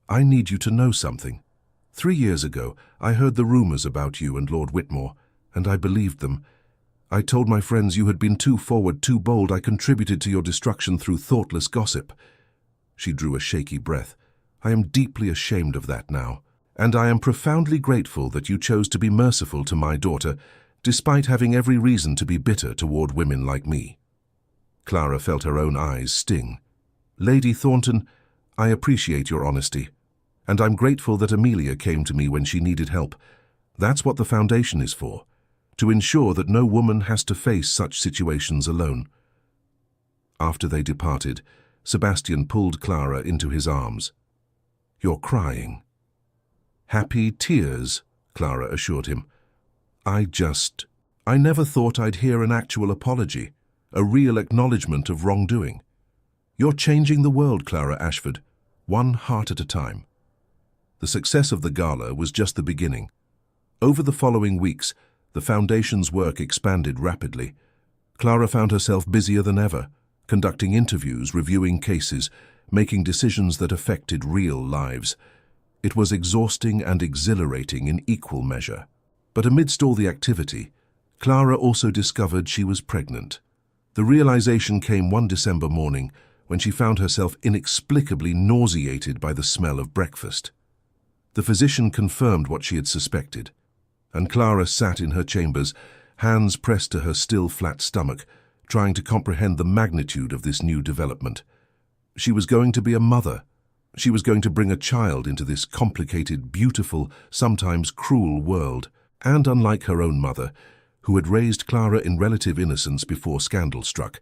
"I need you to know something. 3 years ago, I heard the rumors about you and Lord Whitmore, and I believed them. I told my friends you had been too forward, too bold. I contributed to your destruction through thoughtless gossip." She drew a shaky breath. "I am deeply ashamed of that now, and I am profoundly grateful that you chose to be merciful to my daughter, despite having every reason to be bitter toward women like me." Clara felt her own eyes sting. "Lady Thornton, I appreciate your honesty, and I'm grateful that Amelia came to me when she needed help. That's what the Foundation is for, to ensure that no woman has to face such situations alone." After they departed, Sebastian pulled Clara into his arms. "You're crying." "Happy tears," Clara assured him. I never thought I'd hear an actual apology, a real acknowledgement of wrongdoing. You're changing the world, Clara Ashford, one heart at a time." The success of the gala was just the beginning. Over the following weeks, the Foundation's work expanded rapidly. Clara found herself busier than ever, conducting interviews, reviewing cases, making decisions that affected real lives. It was exhausting and exhilarating in equal measure. But amidst all the activity, Clara also discovered she was pregnant. The realization came one December morning when she found herself inexplicably nauseated by the smell of breakfast. The physician confirmed what she had suspected, and Clara sat in her chambers, hands pressed to her still flat stomach, trying to comprehend the magnitude of this new development. She was going to be a mother. She was going to bring a child into this complicated, beautiful, sometimes cruel world. And unlike her own mother, who had raised Clara in relative innocence before scandal struck,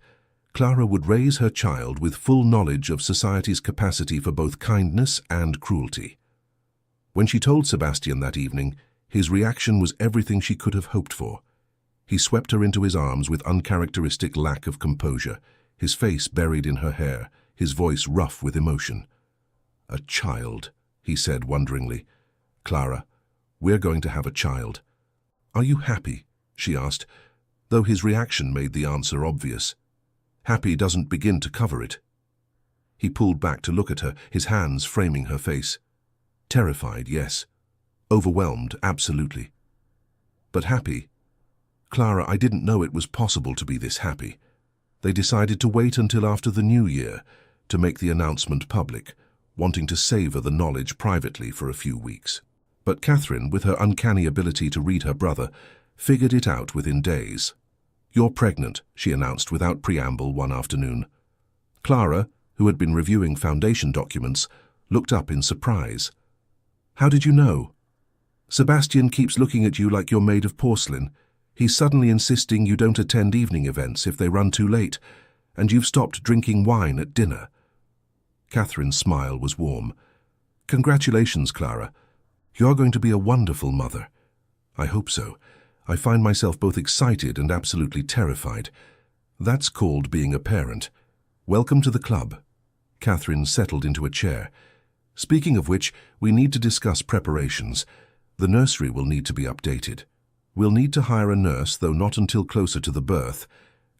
Clara would raise her child with full knowledge of society's capacity for both kindness and cruelty. When she told Sebastian that evening, his reaction was everything she could have hoped for. He swept her into his arms with uncharacteristic lack of composure, his face buried in her hair, his voice rough with emotion. "A child," he said wonderingly. "Clara, we're going to have a child." "Are you happy?" she asked, though his reaction made the answer obvious. Happy doesn't begin to cover it. He pulled back to look at her, his hands framing her face. Terrified, yes. Overwhelmed, absolutely. But happy? "Clara, I didn't know it was possible to be this happy." They decided to wait until after the new year to make the announcement public, wanting to savor the knowledge privately for a few weeks. But Catherine, with her uncanny ability to read her brother, figured it out within days. "You're pregnant," she announced without preamble one afternoon. Clara, who had been reviewing foundation documents, looked up in surprise. "How did you know?" "Sebastian keeps looking at you like you're made of porcelain. He's suddenly insisting you don't attend evening events if they run too late, and you've stopped drinking wine at dinner." Catherine's smile was warm. "Congratulations, Clara. You're going to be a wonderful mother." "I hope so. I find myself both excited and absolutely terrified. That's called being a parent. Welcome to the club." Catherine settled into a chair. "Speaking of which, we need to discuss preparations. The nursery will need to be updated. We'll need to hire a nurse, though not until closer to the birth,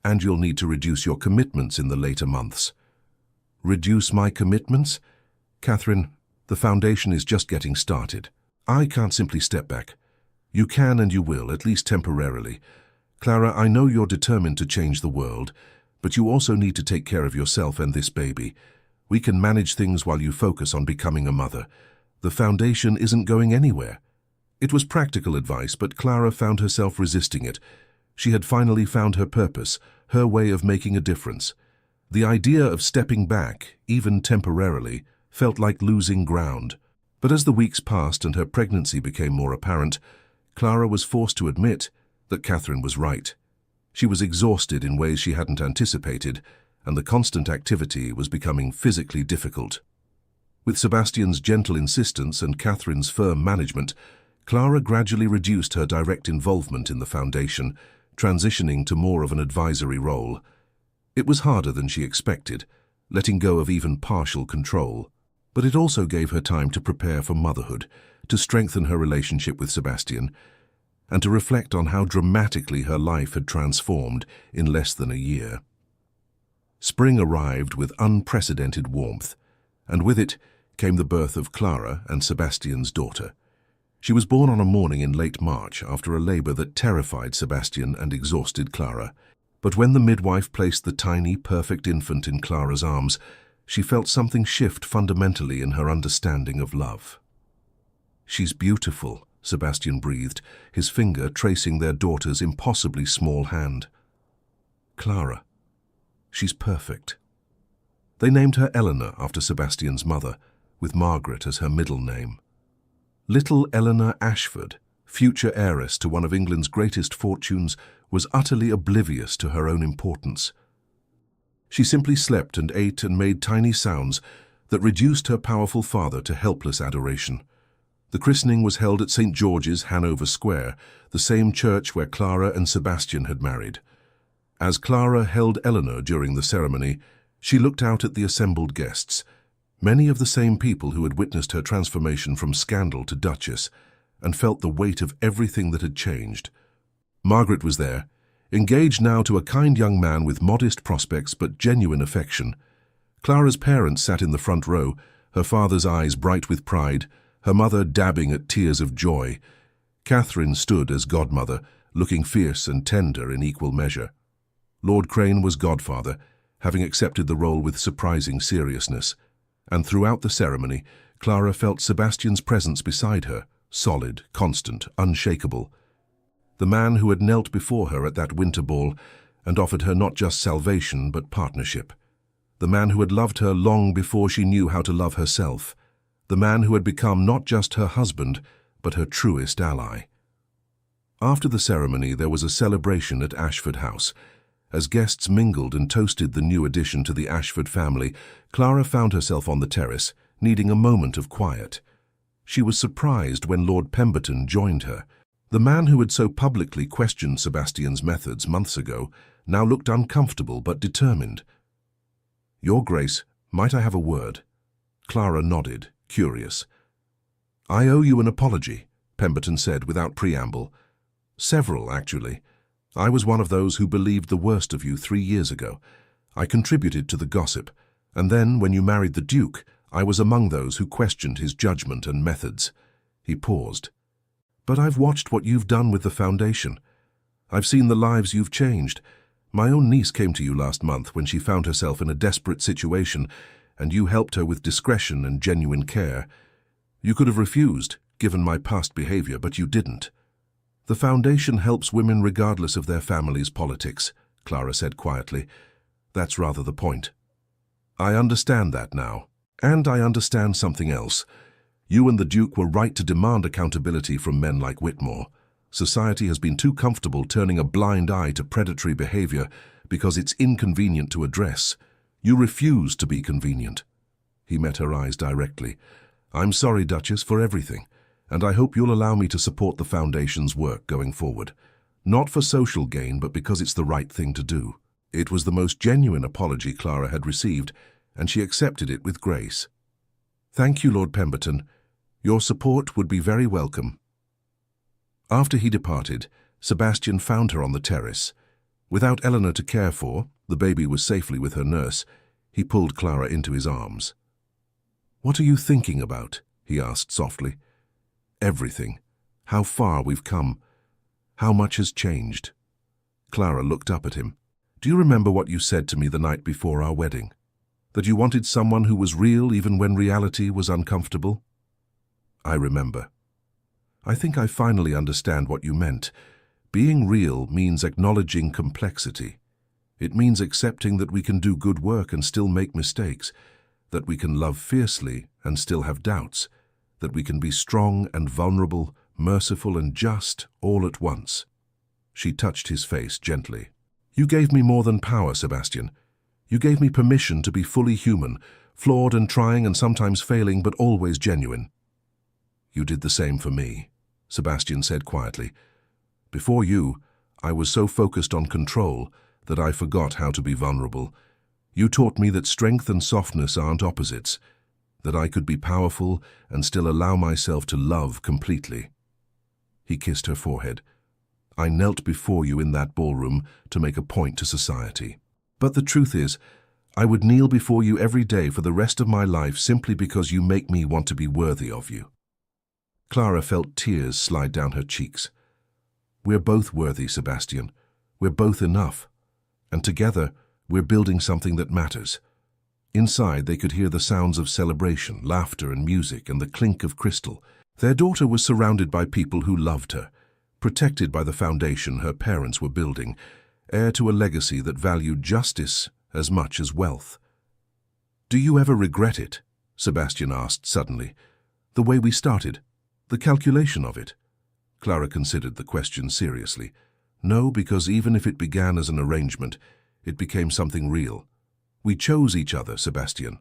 and you'll need to reduce your commitments in the later months." "Reduce my commitments?" "Catherine, the foundation is just getting started. I can't simply step back." "You can and you will, at least temporarily. Clara, I know you're determined to change the world, but you also need to take care of yourself and this baby. We can manage things while you focus on becoming a mother. The foundation isn't going anywhere." It was practical advice, but Clara found herself resisting it. She had finally found her purpose, her way of making a difference. The idea of stepping back, even temporarily, felt like losing ground. But as the weeks passed and her pregnancy became more apparent, Clara was forced to admit that Catherine was right. She was exhausted in ways she hadn't anticipated, and the constant activity was becoming physically difficult. With Sebastian's gentle insistence and Catherine's firm management, Clara gradually reduced her direct involvement in the foundation, transitioning to more of an advisory role. It was harder than she expected, letting go of even partial control. But it also gave her time to prepare for motherhood, to strengthen her relationship with Sebastian, and to reflect on how dramatically her life had transformed in less than a year. Spring arrived with unprecedented warmth, and with it came the birth of Clara and Sebastian's daughter. She was born on a morning in late March after a labor that terrified Sebastian and exhausted Clara. But when the midwife placed the tiny, perfect infant in Clara's arms, she felt something shift fundamentally in her understanding of love. "She's beautiful," Sebastian breathed, his finger tracing their daughter's impossibly small hand. "Clara, she's perfect." They named her Eleanor after Sebastian's mother, with Margaret as her middle name. Little Eleanor Ashford, future heiress to one of England's greatest fortunes, was utterly oblivious to her own importance. She simply slept and ate and made tiny sounds that reduced her powerful father to helpless adoration. The christening was held at St. George's, Hanover Square, the same church where Clara and Sebastian had married. As Clara held Eleanor during the ceremony, she looked out at the assembled guests, many of the same people who had witnessed her transformation from scandal to duchess, and felt the weight of everything that had changed. Margaret was there, engaged now to a kind young man with modest prospects but genuine affection. Clara's parents sat in the front row, her father's eyes bright with pride, her mother dabbing at tears of joy. Catherine stood as godmother, looking fierce and tender in equal measure. Lord Crane was godfather, having accepted the role with surprising seriousness. And throughout the ceremony, Clara felt Sebastian's presence beside her, solid, constant, unshakable. The man who had knelt before her at that winter ball and offered her not just salvation but partnership. The man who had loved her long before she knew how to love herself. The man who had become not just her husband, but her truest ally. After the ceremony, there was a celebration at Ashford House. As guests mingled and toasted the new addition to the Ashford family, Clara found herself on the terrace, needing a moment of quiet. She was surprised when Lord Pemberton joined her. The man who had so publicly questioned Sebastian's methods months ago now looked uncomfortable but determined. "Your Grace, might I have a word?" Clara nodded, curious. "I owe you an apology," Pemberton said without preamble. "Several, actually. I was one of those who believed the worst of you 3 years ago. I contributed to the gossip, and then, when you married the Duke, I was among those who questioned his judgment and methods." He paused. "But I've watched what you've done with the foundation. I've seen the lives you've changed. My own niece came to you last month when she found herself in a desperate situation, and you helped her with discretion and genuine care. You could have refused, given my past behavior, but you didn't. The foundation helps women regardless of their family's politics," Clara said quietly. "That's rather the point. I understand that now. And I understand something else. You and the Duke were right to demand accountability from men like Whitmore. Society has been too comfortable turning a blind eye to predatory behavior because it's inconvenient to address. You refuse to be convenient." He met her eyes directly. "I'm sorry, Duchess, for everything, and I hope you'll allow me to support the Foundation's work going forward. Not for social gain, but because it's the right thing to do." It was the most genuine apology Clara had received, and she accepted it with grace. "Thank you, Lord Pemberton. Your support would be very welcome." After he departed, Sebastian found her on the terrace. Without Eleanor to care for, the baby was safely with her nurse, he pulled Clara into his arms. "What are you thinking about?" he asked softly. "Everything. How far we've come. How much has changed." Clara looked up at him. "Do you remember what you said to me the night before our wedding? That you wanted someone who was real even when reality was uncomfortable?" "I remember. I think I finally understand what you meant. Being real means acknowledging complexity. It means accepting that we can do good work and still make mistakes, that we can love fiercely and still have doubts, that we can be strong and vulnerable, merciful and just all at once." She touched his face gently. "You gave me more than power, Sebastian. You gave me permission to be fully human, flawed and trying and sometimes failing, but always genuine." "You did the same for me," Sebastian said quietly. "Before you, I was so focused on control that I forgot how to be vulnerable. You taught me that strength and softness aren't opposites, that I could be powerful and still allow myself to love completely." He kissed her forehead. "I knelt before you in that ballroom to make a point to society. But the truth is, I would kneel before you every day for the rest of my life simply because you make me want to be worthy of you." Clara felt tears slide down her cheeks. "We're both worthy, Sebastian. We're both enough. And together, we're building something that matters." Inside, they could hear the sounds of celebration, laughter and music, and the clink of crystal. Their daughter was surrounded by people who loved her, protected by the foundation her parents were building, heir to a legacy that valued justice as much as wealth. "Do you ever regret it?" Sebastian asked suddenly. "The way we started? The calculation of it?" Clara considered the question seriously. "No, because even if it began as an arrangement, it became something real. We chose each other, Sebastian.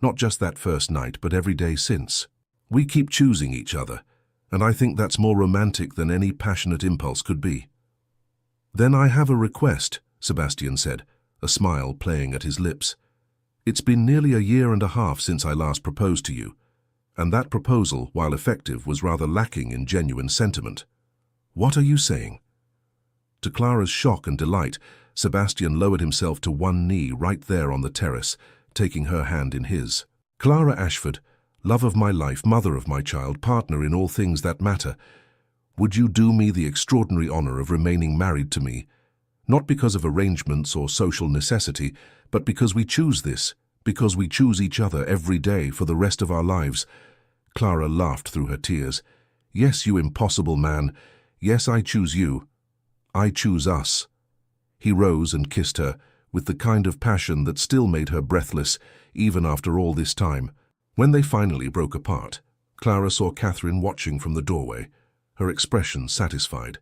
Not just that first night, but every day since. We keep choosing each other, and I think that's more romantic than any passionate impulse could be." "Then I have a request," Sebastian said, a smile playing at his lips. "It's been nearly a year and a half since I last proposed to you, and that proposal, while effective, was rather lacking in genuine sentiment." "What are you saying?" To Clara's shock and delight, Sebastian lowered himself to one knee right there on the terrace, taking her hand in his. "Clara Ashford, love of my life, mother of my child, partner in all things that matter, would you do me the extraordinary honor of remaining married to me, not because of arrangements or social necessity, but because we choose this, because we choose each other every day for the rest of our lives?" Clara laughed through her tears. "Yes, you impossible man. Yes, I choose you. I choose us." He rose and kissed her, with the kind of passion that still made her breathless, even after all this time. When they finally broke apart, Clara saw Catherine watching from the doorway, her expression satisfied.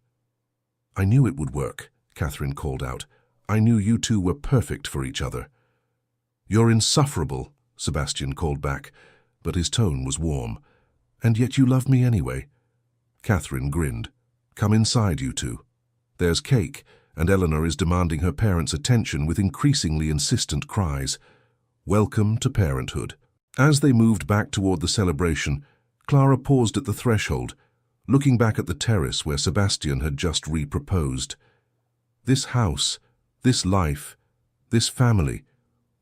I knew it would work, Catherine called out. I knew you two were perfect for each other. You're insufferable, Sebastian called back, but his tone was warm. And yet you love me anyway. Catherine grinned. Come inside, you two. There's cake, and Eleanor is demanding her parents' attention with increasingly insistent cries. Welcome to parenthood. As they moved back toward the celebration, Clara paused at the threshold, looking back at the terrace where Sebastian had just re-proposed. This house, this life, this family,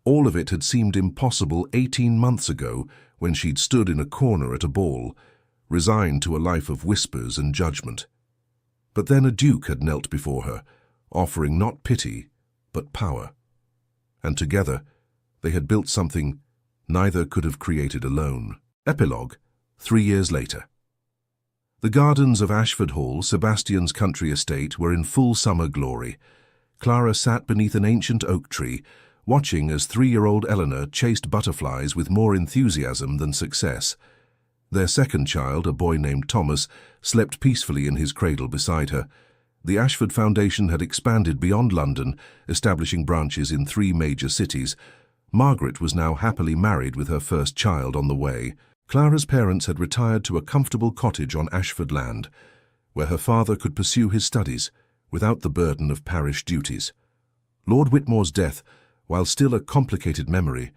all of it had seemed impossible 18 months ago when she'd stood in a corner at a ball, resigned to a life of whispers and judgment. But then a duke had knelt before her, offering not pity, but power. And together, they had built something neither could have created alone. Epilogue, 3 years later. The gardens of Ashford Hall, Sebastian's country estate, were in full summer glory. Clara sat beneath an ancient oak tree, watching as 3-year-old Eleanor chased butterflies with more enthusiasm than success. Their second child, a boy named Thomas, slept peacefully in his cradle beside her. The Ashford Foundation had expanded beyond London, establishing branches in 3 major cities. Margaret was now happily married with her first child on the way. Clara's parents had retired to a comfortable cottage on Ashford land, where her father could pursue his studies without the burden of parish duties. Lord Whitmore's death, while still a complicated memory,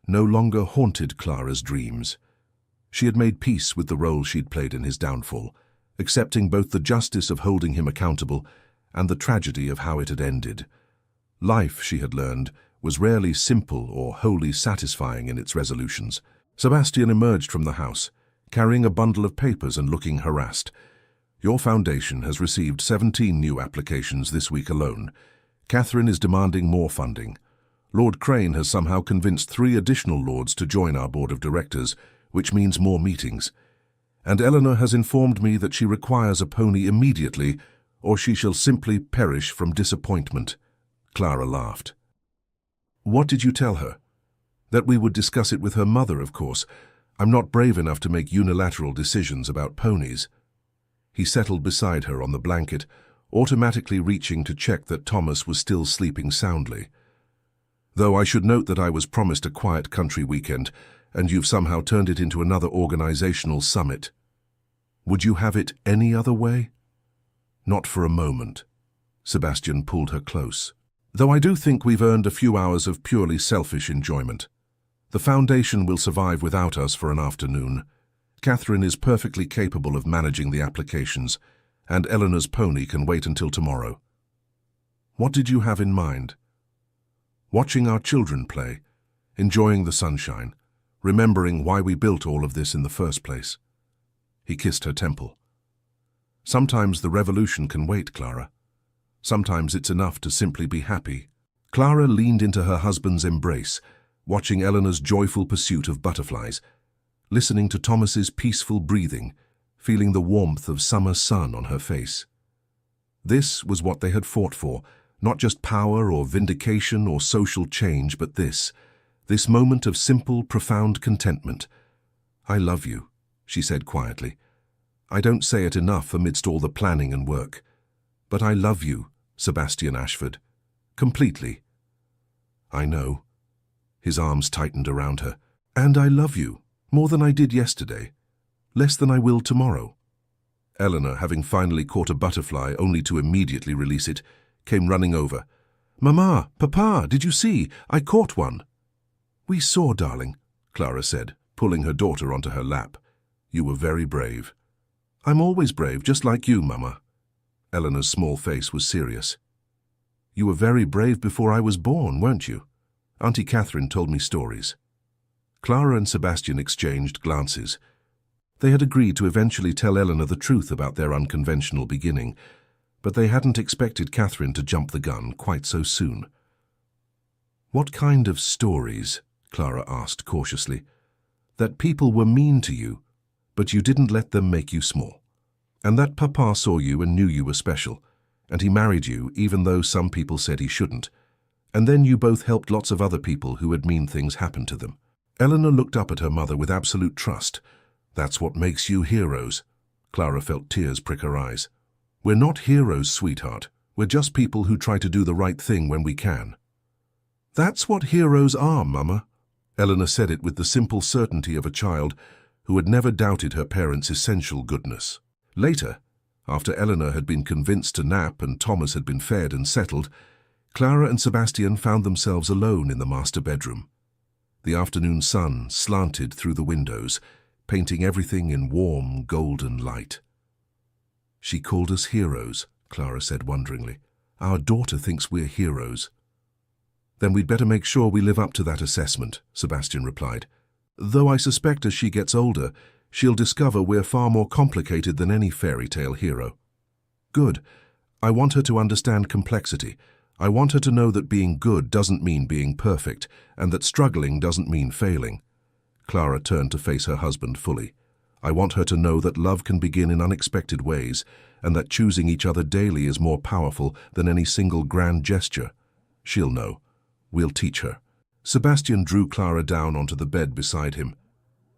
no longer haunted Clara's dreams. She had made peace with the role she'd played in his downfall, accepting both the justice of holding him accountable and the tragedy of how it had ended. Life, she had learned, was rarely simple or wholly satisfying in its resolutions. Sebastian emerged from the house, carrying a bundle of papers and looking harassed. Your foundation has received 17 new applications this week alone. Catherine is demanding more funding. Lord Crane has somehow convinced 3 additional lords to join our board of directors, which means more meetings. And Eleanor has informed me that she requires a pony immediately, or she shall simply perish from disappointment. Clara laughed. What did you tell her? That we would discuss it with her mother, of course. I'm not brave enough to make unilateral decisions about ponies. He settled beside her on the blanket, automatically reaching to check that Thomas was still sleeping soundly. Though I should note that I was promised a quiet country weekend, and you've somehow turned it into another organizational summit. Would you have it any other way? Not for a moment. Sebastian pulled her close. Though I do think we've earned a few hours of purely selfish enjoyment. The foundation will survive without us for an afternoon. Catherine is perfectly capable of managing the applications, and Eleanor's pony can wait until tomorrow. What did you have in mind? Watching our children play, enjoying the sunshine, remembering why we built all of this in the first place. He kissed her temple. Sometimes the revolution can wait, Clara. Sometimes it's enough to simply be happy. Clara leaned into her husband's embrace, watching Eleanor's joyful pursuit of butterflies, listening to Thomas's peaceful breathing, feeling the warmth of summer sun on her face. This was what they had fought for, not just power or vindication or social change, but this moment of simple, profound contentment. I love you, she said quietly. I don't say it enough amidst all the planning and work. But I love you, Sebastian Ashford. Completely. I know. His arms tightened around her. And I love you, more than I did yesterday. Less than I will tomorrow. Eleanor, having finally caught a butterfly only to immediately release it, came running over. Mama, Papa, did you see? I caught one. We saw, darling, Clara said, pulling her daughter onto her lap. You were very brave. I'm always brave, just like you, Mama. Eleanor's small face was serious. You were very brave before I was born, weren't you? Auntie Catherine told me stories. Clara and Sebastian exchanged glances. They had agreed to eventually tell Eleanor the truth about their unconventional beginning, but they hadn't expected Catherine to jump the gun quite so soon. What kind of stories? Clara asked cautiously. That people were mean to you, but you didn't let them make you small. And that Papa saw you and knew you were special, and he married you even though some people said he shouldn't. And then you both helped lots of other people who had mean things happen to them. Eleanor looked up at her mother with absolute trust. That's what makes you heroes. Clara felt tears prick her eyes. We're not heroes, sweetheart. We're just people who try to do the right thing when we can. That's what heroes are, Mama. Eleanor said it with the simple certainty of a child who had never doubted her parents' essential goodness. Later, after Eleanor had been convinced to nap and Thomas had been fed and settled, Clara and Sebastian found themselves alone in the master bedroom. The afternoon sun slanted through the windows, painting everything in warm, golden light. She called us heroes, Clara said wonderingly. Our daughter thinks we're heroes. Then we'd better make sure we live up to that assessment, Sebastian replied. Though I suspect as she gets older, she'll discover we're far more complicated than any fairy tale hero. Good. I want her to understand complexity. I want her to know that being good doesn't mean being perfect, and that struggling doesn't mean failing. Clara turned to face her husband fully. I want her to know that love can begin in unexpected ways, and that choosing each other daily is more powerful than any single grand gesture. She'll know. We'll teach her. Sebastian drew Clara down onto the bed beside him.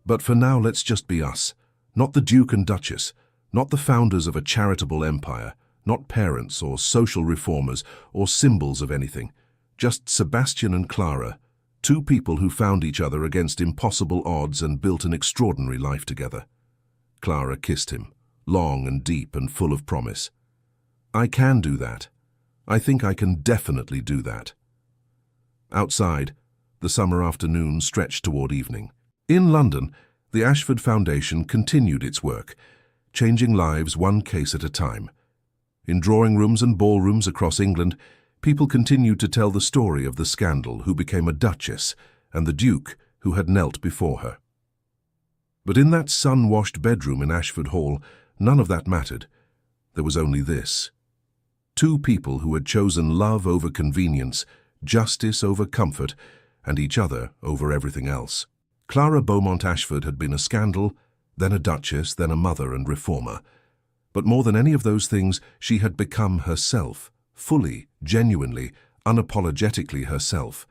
But for now, let's just be us. Not the Duke and Duchess, not the founders of a charitable empire, not parents or social reformers or symbols of anything. Just Sebastian and Clara, two people who found each other against impossible odds and built an extraordinary life together. Clara kissed him, long and deep and full of promise. I can do that. I think I can definitely do that. Outside, the summer afternoon stretched toward evening. In London, the Ashford Foundation continued its work, changing lives one case at a time. In drawing rooms and ballrooms across England, people continued to tell the story of the scandal who became a duchess and the Duke who had knelt before her. But in that sun-washed bedroom in Ashford Hall, none of that mattered. There was only this. Two people who had chosen love over convenience, justice over comfort, and each other over everything else. Clara Beaumont Ashford had been a scandal, then a duchess, then a mother and reformer. But more than any of those things, she had become herself, fully, genuinely, unapologetically herself.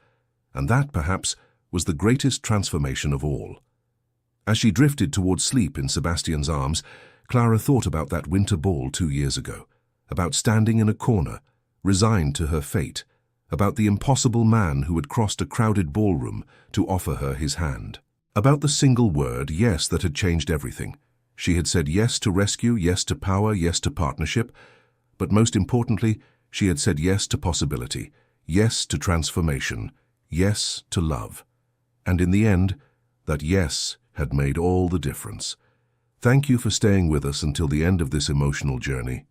And that, perhaps, was the greatest transformation of all. As she drifted towards sleep in Sebastian's arms, Clara thought about that winter ball 2 years ago, about standing in a corner, resigned to her fate, about the impossible man who had crossed a crowded ballroom to offer her his hand, about the single word, yes, that had changed everything. She had said yes to rescue, yes to power, yes to partnership, but most importantly, she had said yes to possibility, yes to transformation, yes to love. And in the end, that yes had made all the difference. Thank you for staying with us until the end of this emotional journey.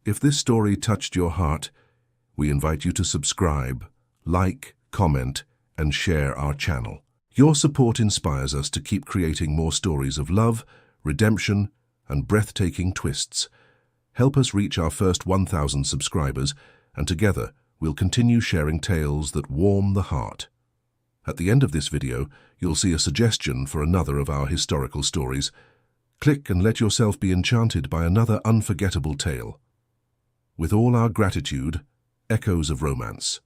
If this story touched your heart, we invite you to subscribe, like, comment, and share our channel. Your support inspires us to keep creating more stories of love, redemption, and breathtaking twists. Help us reach our first 1,000 subscribers, and together we'll continue sharing tales that warm the heart. At the end of this video, you'll see a suggestion for another of our historical stories. Click and let yourself be enchanted by another unforgettable tale. With all our gratitude, Echoes of Romance.